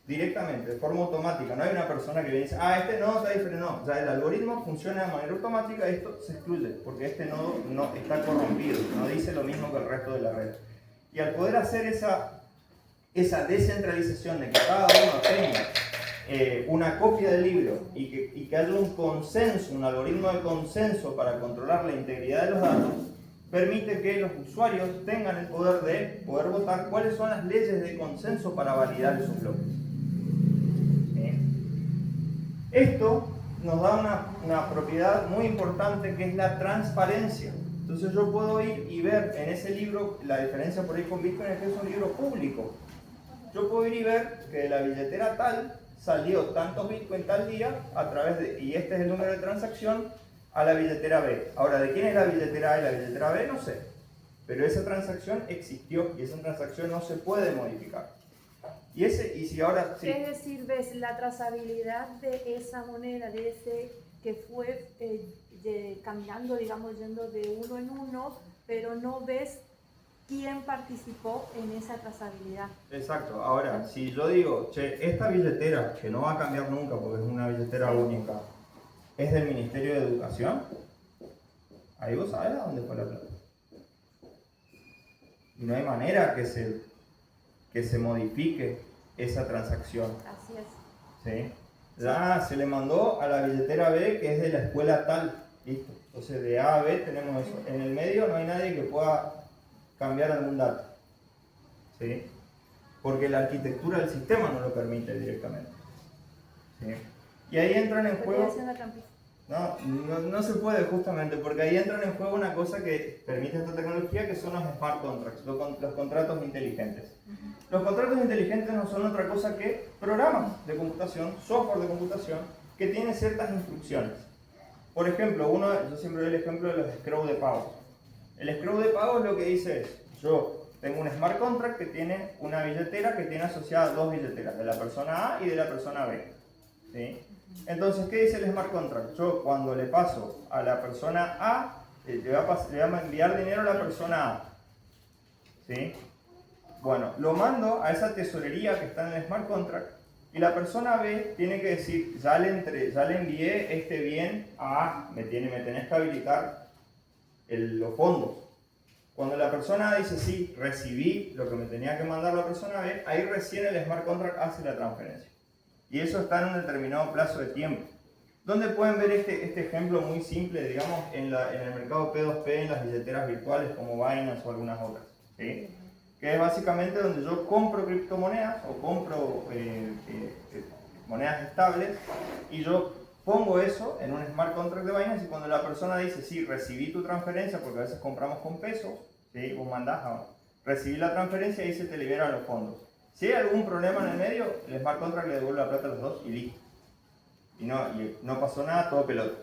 Speaker 1: Directamente, de forma automática. No hay una persona que le dice, este nodo está diferente. No, ya el algoritmo funciona de manera automática. Esto se excluye porque este nodo no está corrompido. No dice lo mismo que el resto de la red. Y al poder hacer esa descentralización de que cada uno tenga una copia del libro y que haya un consenso, un algoritmo de consenso para controlar la integridad de los datos, permite que los usuarios tengan el poder de poder votar cuáles son las leyes de consenso para validar esos bloques. Esto nos da una propiedad muy importante que es la transparencia. Entonces yo puedo ir y ver en ese libro, la diferencia por ahí con Bitcoin es que es un libro público. Yo puedo ir y ver que de la billetera tal salió tantos Bitcoin tal día y este es el número de transacción a la billetera B. Ahora, ¿de quién es la billetera A y la billetera B? No sé. Pero esa transacción existió y esa transacción no se puede modificar.
Speaker 3: Es decir, ves la trazabilidad de esa moneda, de ese que fue caminando, digamos, yendo de uno en uno, pero no ves quién participó en esa trazabilidad.
Speaker 1: Exacto. Ahora, si yo digo, che, esta billetera, que no va a cambiar nunca porque es una billetera única, es del Ministerio de Educación, ahí vos sabés a dónde fue la plata. Y no hay manera que se modifique esa transacción.
Speaker 3: Así es.
Speaker 1: ¿Sí? Se le mandó a la billetera B, que es de la escuela tal. Listo. Entonces de A a B tenemos eso. En el medio no hay nadie que pueda cambiar algún dato. ¿Sí? Porque la arquitectura del sistema no lo permite directamente. ¿Sí? Y ahí entran en
Speaker 3: Estoy
Speaker 1: juego...
Speaker 3: haciendo trampita.
Speaker 1: No se puede justamente, porque ahí entran en juego una cosa que permite esta tecnología, que son los smart contracts, los contratos inteligentes. Los contratos inteligentes no son otra cosa que programas de computación, software de computación, que tienen ciertas instrucciones. Por ejemplo, yo siempre doy el ejemplo de los escrow de pagos. El escrow de pagos lo que dice es, yo tengo un smart contract que tiene una billetera que tiene asociadas dos billeteras, de la persona A y de la persona B. ¿Sí? Entonces, ¿qué dice el smart contract? Yo cuando le paso a la persona A, le voy a enviar dinero a la persona A. ¿Sí? Bueno, lo mando a esa tesorería que está en el smart contract y la persona B tiene que decir, ya le envié este bien a A, me tenés que habilitar los fondos. Cuando la persona A dice, sí, recibí lo que me tenía que mandar la persona B, ahí recién el smart contract hace la transferencia. Y eso está en un determinado plazo de tiempo. ¿Dónde pueden ver este ejemplo muy simple, digamos, en el mercado P2P, en las billeteras virtuales como Binance o algunas otras? ¿Sí? Que es básicamente donde yo compro criptomonedas o compro monedas estables y yo pongo eso en un smart contract de Binance y cuando la persona dice, sí, recibí tu transferencia, porque a veces compramos con pesos, ¿sí? Vos mandás a recibir la transferencia y se te liberan los fondos. Si hay algún problema en el medio, el smart contract le devuelve la plata a los dos y listo. Y no pasó nada, todo pelota.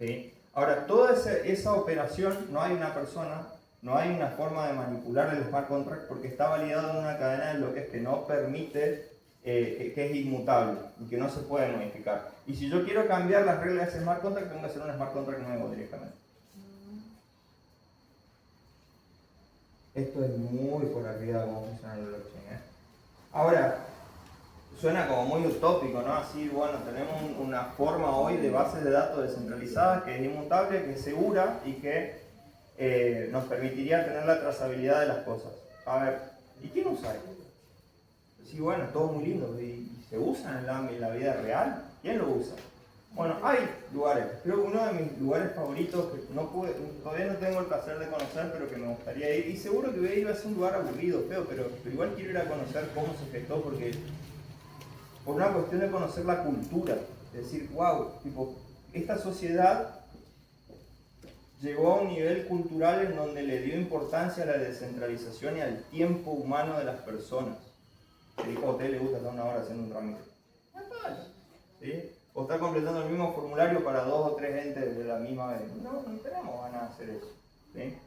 Speaker 1: ¿Sí? Ahora, toda esa operación, no hay una persona, no hay una forma de manipular el smart contract porque está validado en una cadena de bloques que no permite, que es inmutable y que no se puede modificar. Y si yo quiero cambiar las reglas de ese smart contract, tengo que hacer un smart contract nuevo directamente. Esto es muy por arriba de cómo funciona el blockchain. Ahora, suena como muy utópico, ¿no? Así, bueno, tenemos una forma hoy de bases de datos descentralizadas que es inmutable, que es segura y que nos permitiría tener la trazabilidad de las cosas. A ver, ¿y quién usa esto? Sí, bueno, es todo muy lindo y se usa en la vida real. ¿Quién lo usa? Bueno, hay lugares. Creo que uno de mis lugares favoritos, que todavía no tengo el placer de conocer, pero que me gustaría ir, y seguro que voy a ir a ser un lugar aburrido, feo, pero igual quiero ir a conocer cómo se gestó, porque por una cuestión de conocer la cultura, es decir, wow, tipo, esta sociedad llegó a un nivel cultural en donde le dio importancia a la descentralización y al tiempo humano de las personas. Que dijo, a usted le gusta estar una hora haciendo un trámite. ¿Sí? O está completando el mismo formulario para 2 o 3 entes de la misma vez. No tenemos ganas de hacer eso. ¿Sí?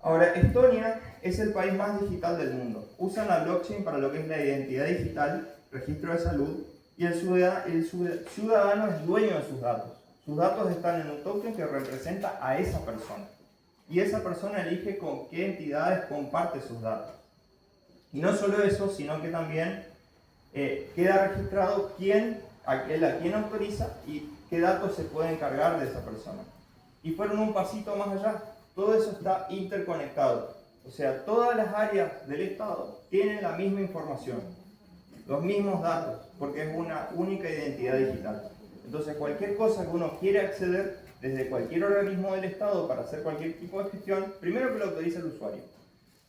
Speaker 1: Ahora, Estonia es el país más digital del mundo. Usan la blockchain para lo que es la identidad digital, registro de salud, y el ciudadano es dueño de sus datos. Sus datos están en un token que representa a esa persona. Y esa persona elige con qué entidades comparte sus datos. Y no solo eso, sino que también queda registrado a quién autoriza y qué datos se pueden cargar de esa persona. Y fueron un pasito más allá. Todo eso está interconectado. O sea, todas las áreas del Estado tienen la misma información, los mismos datos, porque es una única identidad digital. Entonces, cualquier cosa que uno quiera acceder desde cualquier organismo del Estado para hacer cualquier tipo de gestión, primero que lo autoriza el usuario.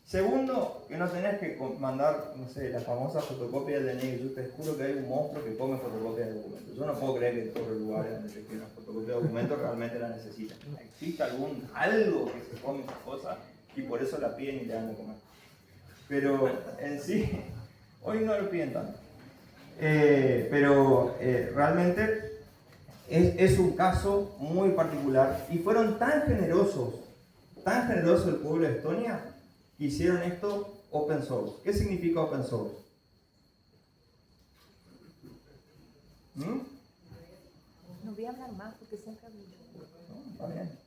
Speaker 1: Segundo, que no tenés que mandar, no sé, la famosa fotocopia del DNI. Yo te juro que hay un monstruo que come fotocopias de documentos. Yo no puedo creer que en todos los lugares donde se quiera una fotocopia de documentos realmente la necesitan. Existe algo que se come esa cosa y por eso la piden y le dan de comer. Pero en sí, hoy no lo piden tanto. Pero realmente es un caso muy particular y fueron tan generosos el pueblo de Estonia, que hicieron esto open source. ¿Qué significa open source?
Speaker 3: No voy a hablar más porque siempre hablo yo.
Speaker 1: No, está bien.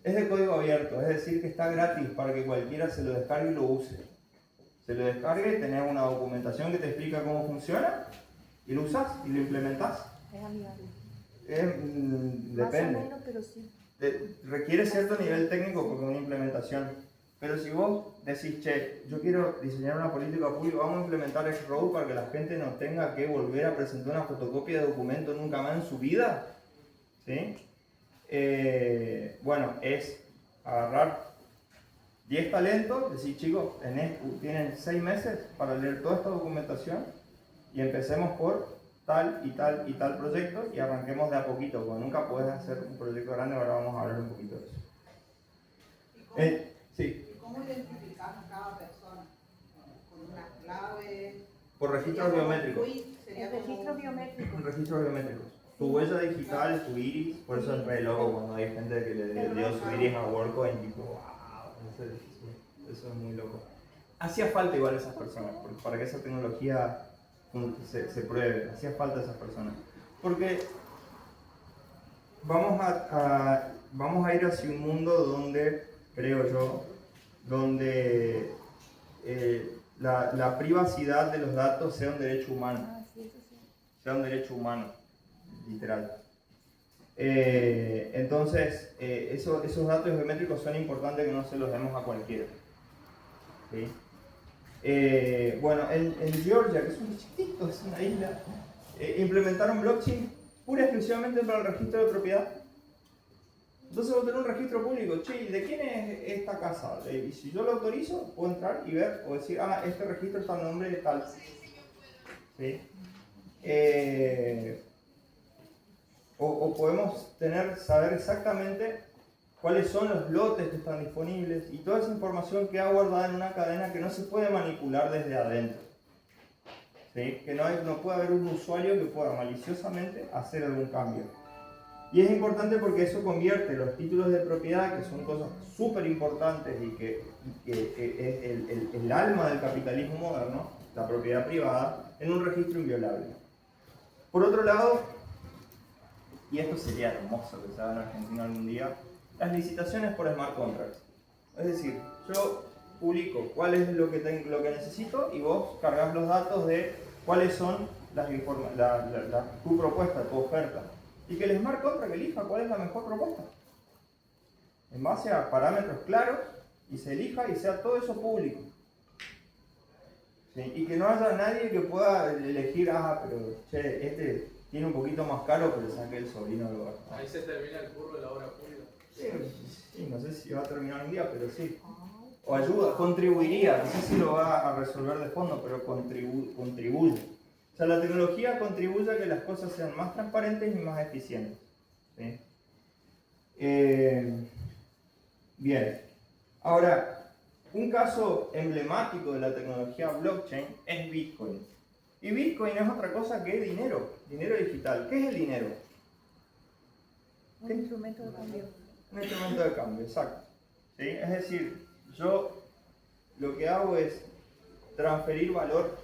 Speaker 1: es de código abierto, es decir, que está gratis para que cualquiera se lo descargue y lo use. Se lo descargue, tenés una documentación que te explica cómo funciona y lo usas y lo implementás.
Speaker 3: Es amigable.
Speaker 1: Depende.
Speaker 3: Más o menos, pero sí.
Speaker 1: Requiere cierto nivel técnico porque es una implementación. Pero si vos decís, che, yo quiero diseñar una política pública, vamos a implementar X-Road para que la gente no tenga que volver a presentar una fotocopia de documento nunca más en su vida, ¿sí? Bueno, es agarrar 10 talentos, decir, chicos, tienen 6 meses para leer toda esta documentación y empecemos por tal y tal y tal proyecto y arranquemos de a poquito, porque nunca puedes hacer un proyecto grande. Ahora vamos a hablar un poquito de eso. Sí.
Speaker 5: ¿Cómo identificas a cada persona? ¿Con una clave?
Speaker 1: Por registros biométricos.
Speaker 3: El registro biométrico.
Speaker 1: Registros biométricos. Tu huella digital, tu iris, por eso es re loco cuando hay gente que le dio su iris a WorldCoin, tipo, wow, eso es muy loco. Hacía falta igual esas personas, porque para que esa tecnología se pruebe, hacía falta esas personas. Porque vamos a ir hacia un mundo donde, creo yo, donde la privacidad de los datos sea un derecho humano.
Speaker 3: Ah, sí, eso sí.
Speaker 1: Sea un derecho humano, literal. Entonces, esos datos biométricos son importantes que no se los demos a cualquiera. ¿Sí? Bueno, en Georgia, que es un chiquitito, es una isla, implementaron blockchain pura y exclusivamente para el registro de propiedad. Entonces vos tenés un registro público, che, ¿de quién es esta casa? Y si yo lo autorizo, puedo entrar y ver, o decir, este registro está en nombre de tal. ¿Sí? O podemos saber exactamente cuáles son los lotes que están disponibles y toda esa información queda guardada en una cadena que no se puede manipular desde adentro. ¿Sí? Que no puede haber un usuario que pueda maliciosamente hacer algún cambio. Y es importante porque eso convierte los títulos de propiedad, que son cosas súper importantes y que es el alma del capitalismo moderno, la propiedad privada, en un registro inviolable. Por otro lado, y esto sería hermoso que se haga en Argentina algún día, las licitaciones por smart contracts. Es decir, yo publico cuál es lo que necesito y vos cargas los datos de cuáles son tu propuesta, tu oferta. Y que el smart contract elija cuál es la mejor propuesta. En base a parámetros claros y se elija y sea todo eso público. ¿Sí? Y que no haya nadie que pueda elegir, pero che, este tiene un poquito más caro, pero saque el sobrino de lugar.
Speaker 4: Ahí se termina el curro de la obra pública.
Speaker 1: Sí, no sé si va a terminar un día, pero sí. O ayuda, contribuiría, no sé si lo va a resolver de fondo, pero contribuye. O sea, la tecnología contribuye a que las cosas sean más transparentes y más eficientes. ¿Sí? Bien. Ahora, un caso emblemático de la tecnología blockchain es Bitcoin. Y Bitcoin es otra cosa que dinero digital. ¿Qué es el dinero?
Speaker 3: Un instrumento de cambio.
Speaker 1: Un instrumento de cambio, exacto. ¿Sí? Es decir, yo lo que hago es transferir valor,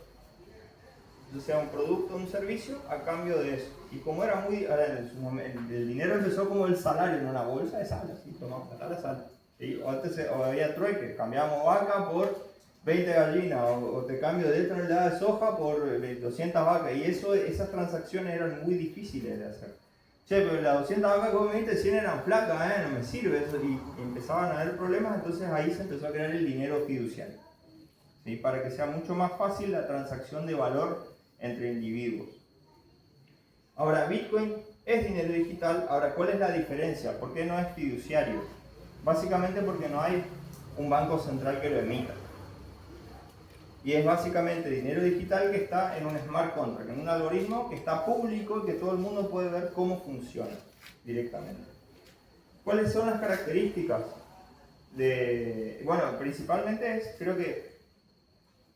Speaker 1: ya sea un producto o un servicio, a cambio de eso. Y como era el dinero empezó como el salario en una bolsa de sal, así, tomamos acá la sal. ¿Sí? O antes había trueque, cambiamos vaca por 20 gallinas, o te cambio de toneladas de soja por 200 vacas. Y esas transacciones eran muy difíciles de hacer. Che, pero las 200 vacas que vos me diste, 100 eran flacas, no me sirve eso. Y empezaban a haber problemas, entonces ahí se empezó a crear el dinero fiduciario. ¿Sí? Para que sea mucho más fácil la transacción de valor entre individuos. Ahora, Bitcoin es dinero digital. Ahora, ¿cuál es la diferencia? ¿Por qué no es fiduciario? Básicamente porque no hay un banco central que lo emita. Y es básicamente dinero digital que está en un smart contract, en un algoritmo que está público y que todo el mundo puede ver cómo funciona directamente. ¿Cuáles son las características? Bueno, principalmente creo que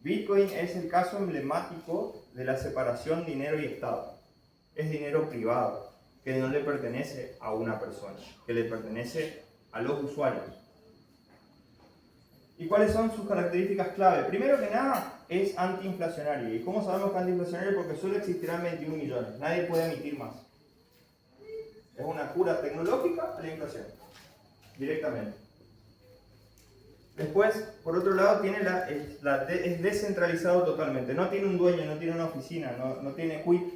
Speaker 1: Bitcoin es el caso emblemático de la separación dinero y Estado. Es dinero privado, que no le pertenece a una persona, que le pertenece a los usuarios. ¿Y cuáles son sus características clave? Primero que nada, es antiinflacionario. ¿Y cómo sabemos que es antiinflacionario? Porque solo existirán 21 millones. Nadie puede emitir más. Es una cura tecnológica a la inflación. directamente. Después, por otro lado, tiene es descentralizado totalmente. No tiene un dueño, no tiene una oficina, no tiene quit,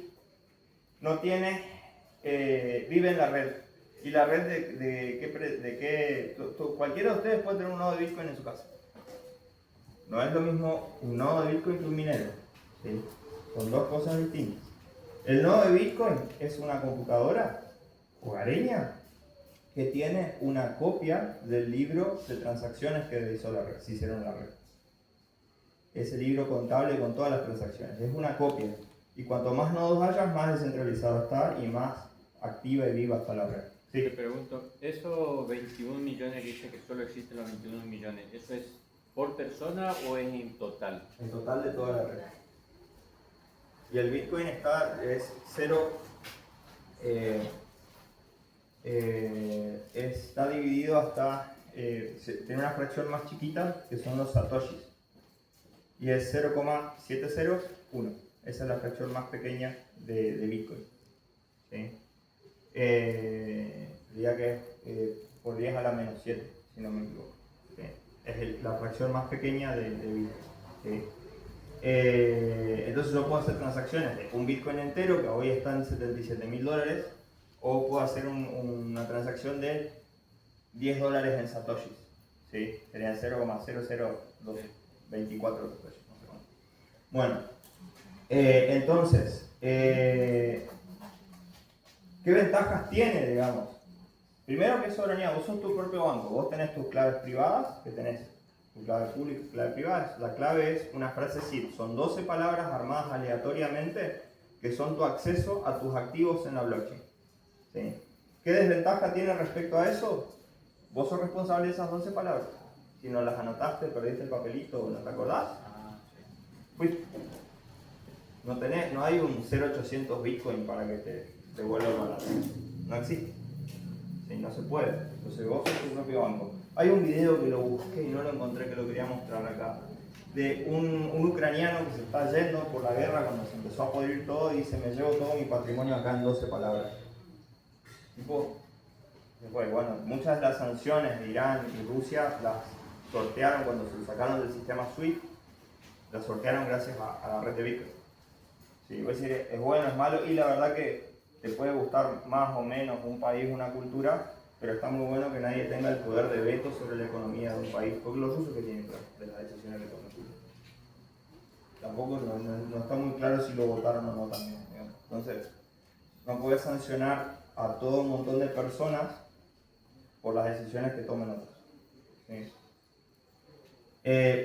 Speaker 1: no tiene, vive en la red. Y la red cualquiera de ustedes puede tener un nodo de Bitcoin en su casa. No es lo mismo un nodo de Bitcoin que un minero. ¿Sí? Son dos cosas distintas. El nodo de Bitcoin es una computadora hogareña que tiene una copia del libro de transacciones que realizó la red, se hicieron en la red. Ese libro contable con todas las transacciones. Es una copia. Y cuanto más nodos hayas, más descentralizado está y más activa y viva está la red. Sí.
Speaker 6: Te pregunto, ¿esos 21 millones que dice que solo existen los 21 millones, eso es por persona o es en total?
Speaker 1: En total de toda la red. Y el Bitcoin es cero. Está dividido hasta, tiene una fracción más chiquita que son los satoshis y es 0,701. Esa es la fracción más pequeña de Bitcoin. ¿Sí? Diría que es por 10 a la menos 7, si no me equivoco. ¿Sí? Es la fracción más pequeña de Bitcoin. ¿Sí? Entonces yo puedo hacer transacciones de un Bitcoin entero que hoy está en $77.000, o puedo hacer una transacción de $10 en satoshis. ¿Sí? Serían 0,00224 satoshis. No sé cuánto. Bueno, entonces, ¿qué ventajas tiene, digamos? Primero que es soberanía, vos sos tu propio banco, vos tenés tus claves privadas, que tenés tu clave pública y clave privada. La clave es una frase SID, son 12 palabras armadas aleatoriamente que son tu acceso a tus activos en la blockchain. ¿Sí? ¿Qué desventaja tiene respecto a eso? Vos sos responsable de esas 12 palabras. Si no las anotaste, perdiste el papelito o no te acordás, fuiste. No hay un 0800 Bitcoin para que te devuelva el balance. No existe. ¿Sí? No se puede. Entonces vos sos tu propio banco. Hay un video que lo busqué y no lo encontré, que lo quería mostrar acá, de un ucraniano que se está yendo por la guerra cuando se empezó a podrir todo y dice: me llevo todo mi patrimonio acá en 12 palabras. Tipo, bueno, muchas de las sanciones de Irán y Rusia las sortearon cuando se sacaron del sistema SWIFT, las sortearon gracias a la red de Bitcoin. Sí, voy a decir, es bueno, es malo, y la verdad que te puede gustar más o menos un país, una cultura, pero está muy bueno que nadie tenga el poder de veto sobre la economía de un país, porque los rusos que tienen claro de las decisiones que toman. Tampoco no está muy claro si lo votaron o no también, digamos. Entonces, no puedes sancionar a todo un montón de personas por las decisiones que tomen otros. ¿Sí?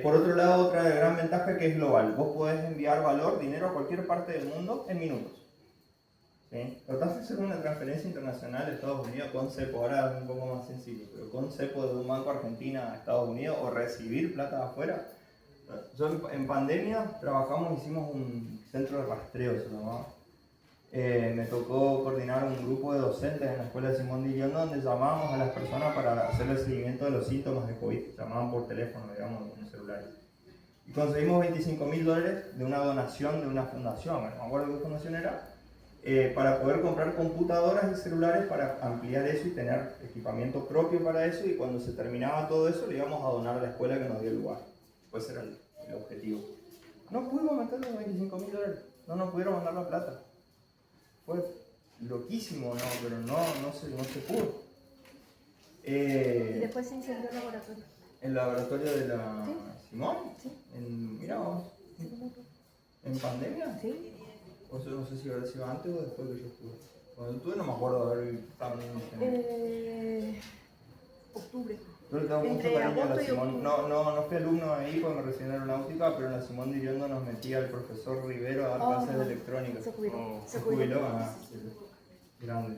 Speaker 1: Por otro lado, otra gran ventaja que es global. Vos podés enviar valor, dinero a cualquier parte del mundo en minutos. ¿Sí? Tratás de hacer una transferencia internacional de Estados Unidos con cepo, ahora es un poco más sencillo, pero con cepo de un banco argentino a Estados Unidos o recibir plata de afuera. Yo en pandemia hicimos un centro de rastreo, se llamaba. Me tocó coordinar un grupo de docentes en la escuela de Simón Dillon donde llamábamos a las personas para hacer el seguimiento de los síntomas de COVID. Llamaban por teléfono, digamos, en celulares. Y conseguimos $25.000 de una donación de una fundación, no me acuerdo qué fundación era, para poder comprar computadoras y celulares para ampliar eso y tener equipamiento propio para eso, y cuando se terminaba todo eso le íbamos a donar a la escuela que nos dio el lugar. Pues era el objetivo. No pudimos meter los $25.000, no nos pudieron mandar la plata. Fue loquísimo, ¿no? Pero no se pudo.
Speaker 3: Y después se incendió el laboratorio.
Speaker 1: ¿El laboratorio de la
Speaker 3: ¿Sí?
Speaker 1: Simón?
Speaker 3: Sí.
Speaker 1: Mirá vos. ¿En pandemia?
Speaker 3: Sí.
Speaker 1: O sea, no sé si habrá sido antes o después que yo estuve. Cuando estuve no me acuerdo de haber estado en
Speaker 3: Octubre.
Speaker 1: Yo le tengo mucho
Speaker 3: Entre
Speaker 1: cariño a la
Speaker 3: agosto y
Speaker 1: Simón.
Speaker 3: octubre.
Speaker 1: No fui alumno ahí porque me recibí en aeronáutica, pero en la Simón de Iriondo nos metía el profesor Rivero a dar clases de electrónica.
Speaker 3: Se jubiló.
Speaker 1: Se jubiló, grande.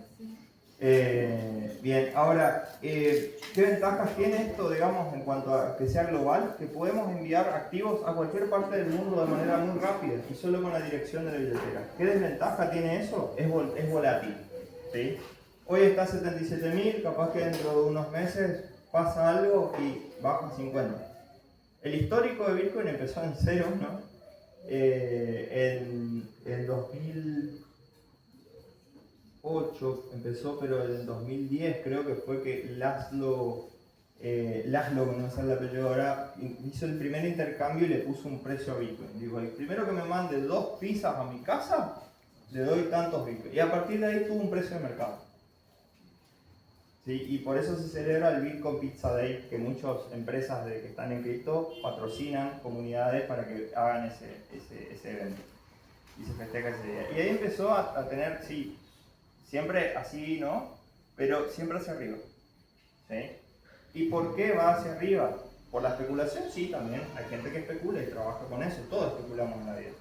Speaker 1: Bien, ahora, ¿qué ventajas tiene esto, digamos, en cuanto a que sea global? Que podemos enviar activos a cualquier parte del mundo de manera muy rápida y solo con la dirección de la billetera. ¿Qué desventaja tiene eso? Es volátil. ¿Sí? Hoy está a 77.000, capaz que dentro de unos meses pasa algo y baja a 50. El histórico de Bitcoin empezó en cero, ¿no? En 2000... 2008 empezó, pero en 2010 creo que fue que Laszlo, que no sé el apellido ahora, hizo el primer intercambio y le puso un precio a Bitcoin. Digo, el primero que me mande 2 pizzas a mi casa, le doy tantos Bitcoin. Y a partir de ahí tuvo un precio de mercado. ¿Sí? Y por eso se celebra el Bitcoin Pizza Day, que muchas empresas que están en cripto patrocinan comunidades para que hagan ese evento. Y se festeja ese día. Y ahí empezó a tener, sí, siempre así, ¿no? Pero siempre hacia arriba. ¿Sí? ¿Y por qué va hacia arriba? ¿Por la especulación? Sí, también. Hay gente que especula y trabaja con eso. Todos especulamos en la vida.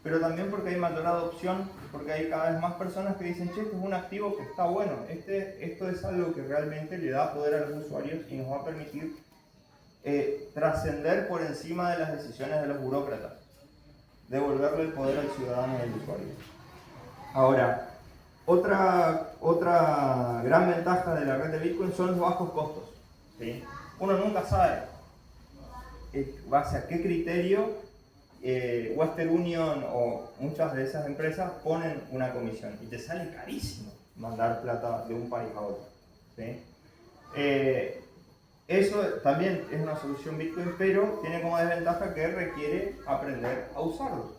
Speaker 1: Pero también porque hay mayor adopción, porque hay cada vez más personas que dicen, che, esto es un activo que está bueno. Esto es algo que realmente le da poder a los usuarios y nos va a permitir trascender por encima de las decisiones de los burócratas. Devolverle el poder al ciudadano y al usuario. Ahora, otra gran ventaja de la red de Bitcoin son los bajos costos. ¿Sí? Uno nunca sabe base a qué criterio Western Union o muchas de esas empresas ponen una comisión y te sale carísimo mandar plata de un país a otro. ¿Sí? Eso también es una solución Bitcoin, pero tiene como desventaja que requiere aprender a usarlo.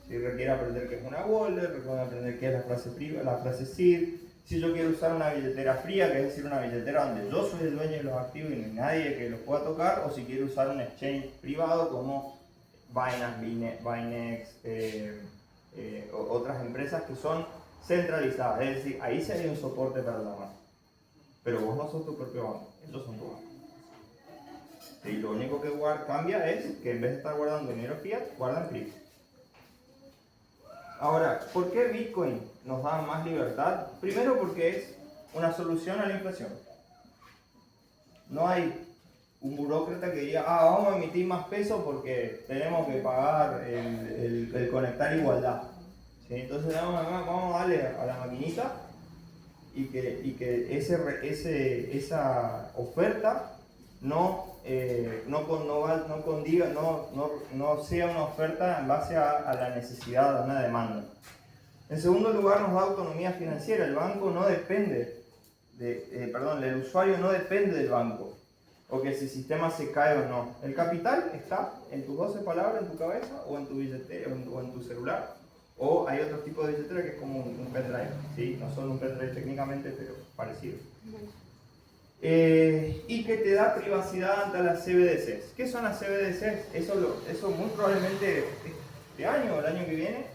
Speaker 1: ¿Sí? Requiere aprender qué es una wallet, requiere aprender qué es la frase seed. Si yo quiero usar una billetera fría, que es decir, una billetera donde yo soy el dueño de los activos y no hay nadie que los pueda tocar, o si quiero usar un exchange privado como Binance, otras empresas que son centralizadas, es decir, ahí sí hay un soporte para la mano. Pero vos no sos tu propio banco, ellos son tu banco. Y lo único que cambia es que en vez de estar guardando dinero fiat, guardan cripto. Ahora, ¿por qué Bitcoin nos da más libertad? Primero porque es una solución a la inflación. No hay un burócrata que diga, vamos a emitir más pesos porque tenemos que pagar el conectar igualdad. ¿Sí? Entonces vamos a darle a la maquinita y que esa oferta no sea una oferta en base a la necesidad, a una demanda. En segundo lugar, nos da autonomía financiera. El banco no depende, el usuario no depende del banco, o que si el sistema se cae o no. El capital está en tus 12 palabras en tu cabeza, o en tu billetera, o en tu celular, o hay otro tipo de billetera que es como un pendrive, ¿sí? No son un pendrive técnicamente, pero parecido. Y que te da privacidad ante las CBDCs. ¿Qué son las CBDCs? Eso muy probablemente este año o el año que viene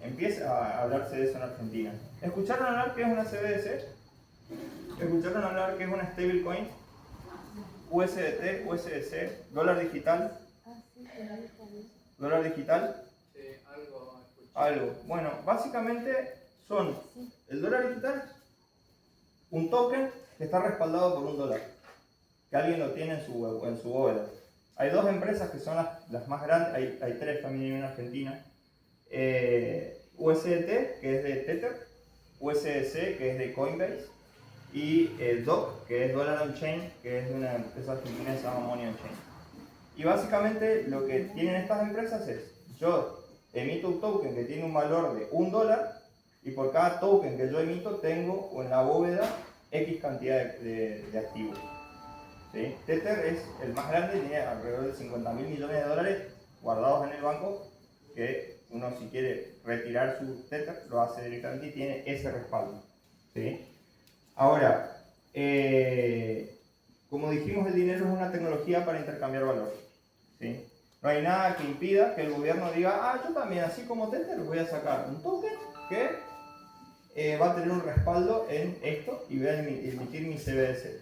Speaker 1: empieza a hablarse de eso en Argentina. ¿Escucharon hablar qué es una CBDC? ¿Escucharon hablar qué es una stablecoin? USDT, USDC, dólar digital. ¿Dólar digital?
Speaker 4: Sí, algo.
Speaker 1: Algo. Bueno, básicamente son el dólar digital, un token que está respaldado por un dólar, que alguien lo tiene en su bóveda. Hay dos empresas que son las más grandes, hay tres también en Argentina. USDT, que es de Tether, USDC, que es de Coinbase, y DOC, que es Dollar On Chain, que es de una empresa argentina que se llama Money On Chain. Y básicamente lo que tienen estas empresas es, yo emito un token que tiene un valor de $1, y por cada token que yo emito tengo en la bóveda X cantidad de activos. ¿Sí? Tether es el más grande, tiene alrededor de 50.000 millones de dólares guardados en el banco, que uno si quiere retirar su Tether lo hace directamente y tiene ese respaldo. ¿Sí? Ahora, como dijimos, el dinero es una tecnología para intercambiar valor. ¿Sí? No hay nada que impida que el gobierno diga, yo también, así como Tether, voy a sacar un token que va a tener un respaldo en esto y voy a emitir mi CBDC.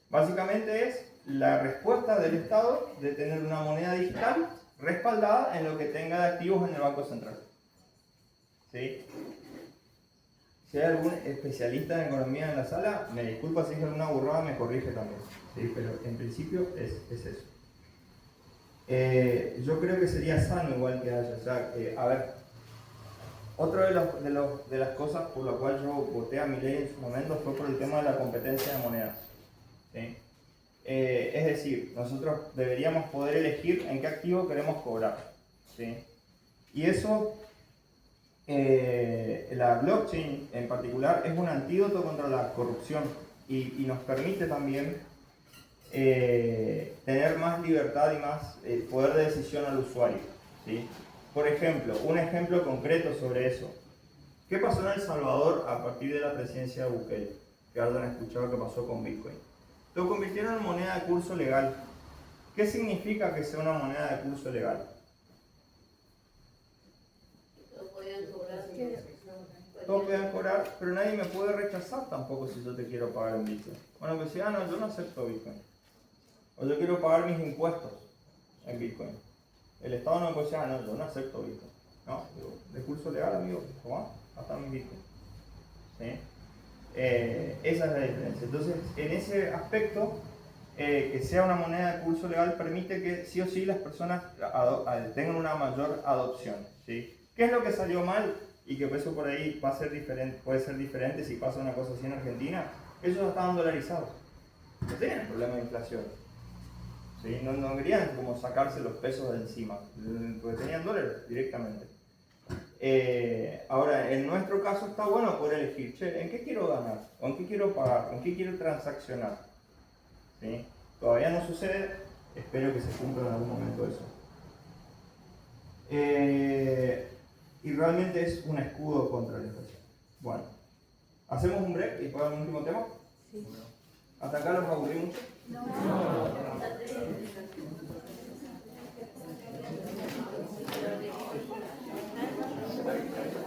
Speaker 1: Básicamente es la respuesta del Estado de tener una moneda digital respaldada en lo que tenga de activos en el Banco Central. ¿Sí? Si hay algún especialista en economía en la sala, me disculpa si es alguna burrada, me corrige también. ¿Sí? Pero en principio es eso. Yo creo que sería sano igual que haya. O sea, a ver, otra de las cosas por la cual yo voté a Milei en su momento fue por el tema de la competencia de monedas. ¿Sí? Es decir, nosotros deberíamos poder elegir en qué activo queremos cobrar. ¿Sí? Y eso la blockchain en particular es un antídoto contra la corrupción y nos permite también tener más libertad y más poder de decisión al usuario, ¿sí? Por ejemplo, un ejemplo concreto sobre eso. ¿Qué pasó en El Salvador a partir de la presidencia de Bukele? Que ahora han escuchado que pasó con Bitcoin. Lo convirtieron en moneda de curso legal. ¿Qué significa que sea una moneda de curso legal? Todos pueden cobrar, pero nadie me puede rechazar tampoco si yo te quiero pagar en Bitcoin. Bueno, que si, no, yo no acepto Bitcoin. O yo quiero pagar mis impuestos en Bitcoin. El Estado no me puede decir, no, yo no acepto Bitcoin. No, digo, de curso legal, amigo, toma, hasta mi Bitcoin. ¿Sí? Esa es la diferencia. Entonces, en ese aspecto, que sea una moneda de curso legal permite que sí o sí las personas tengan una mayor adopción, ¿sí? ¿Qué es lo que salió mal? Y que eso por ahí va a ser diferente, puede ser diferente si pasa una cosa así en Argentina. Ellos estaban dolarizados, no tenían problema de inflación, ¿sí? No querían como sacarse los pesos de encima, porque tenían dólares directamente. Ahora, en nuestro caso está bueno poder elegir, che, ¿en qué quiero ganar? ¿O en qué quiero pagar? ¿En qué quiero transaccionar? ¿Sí? Todavía no sucede, espero que se cumpla en algún momento eso. Y realmente es un escudo contra la inflación. Bueno, ¿hacemos un break y para el último tema?
Speaker 3: Sí.
Speaker 1: ¿Hasta acá los aburrí mucho?
Speaker 3: No.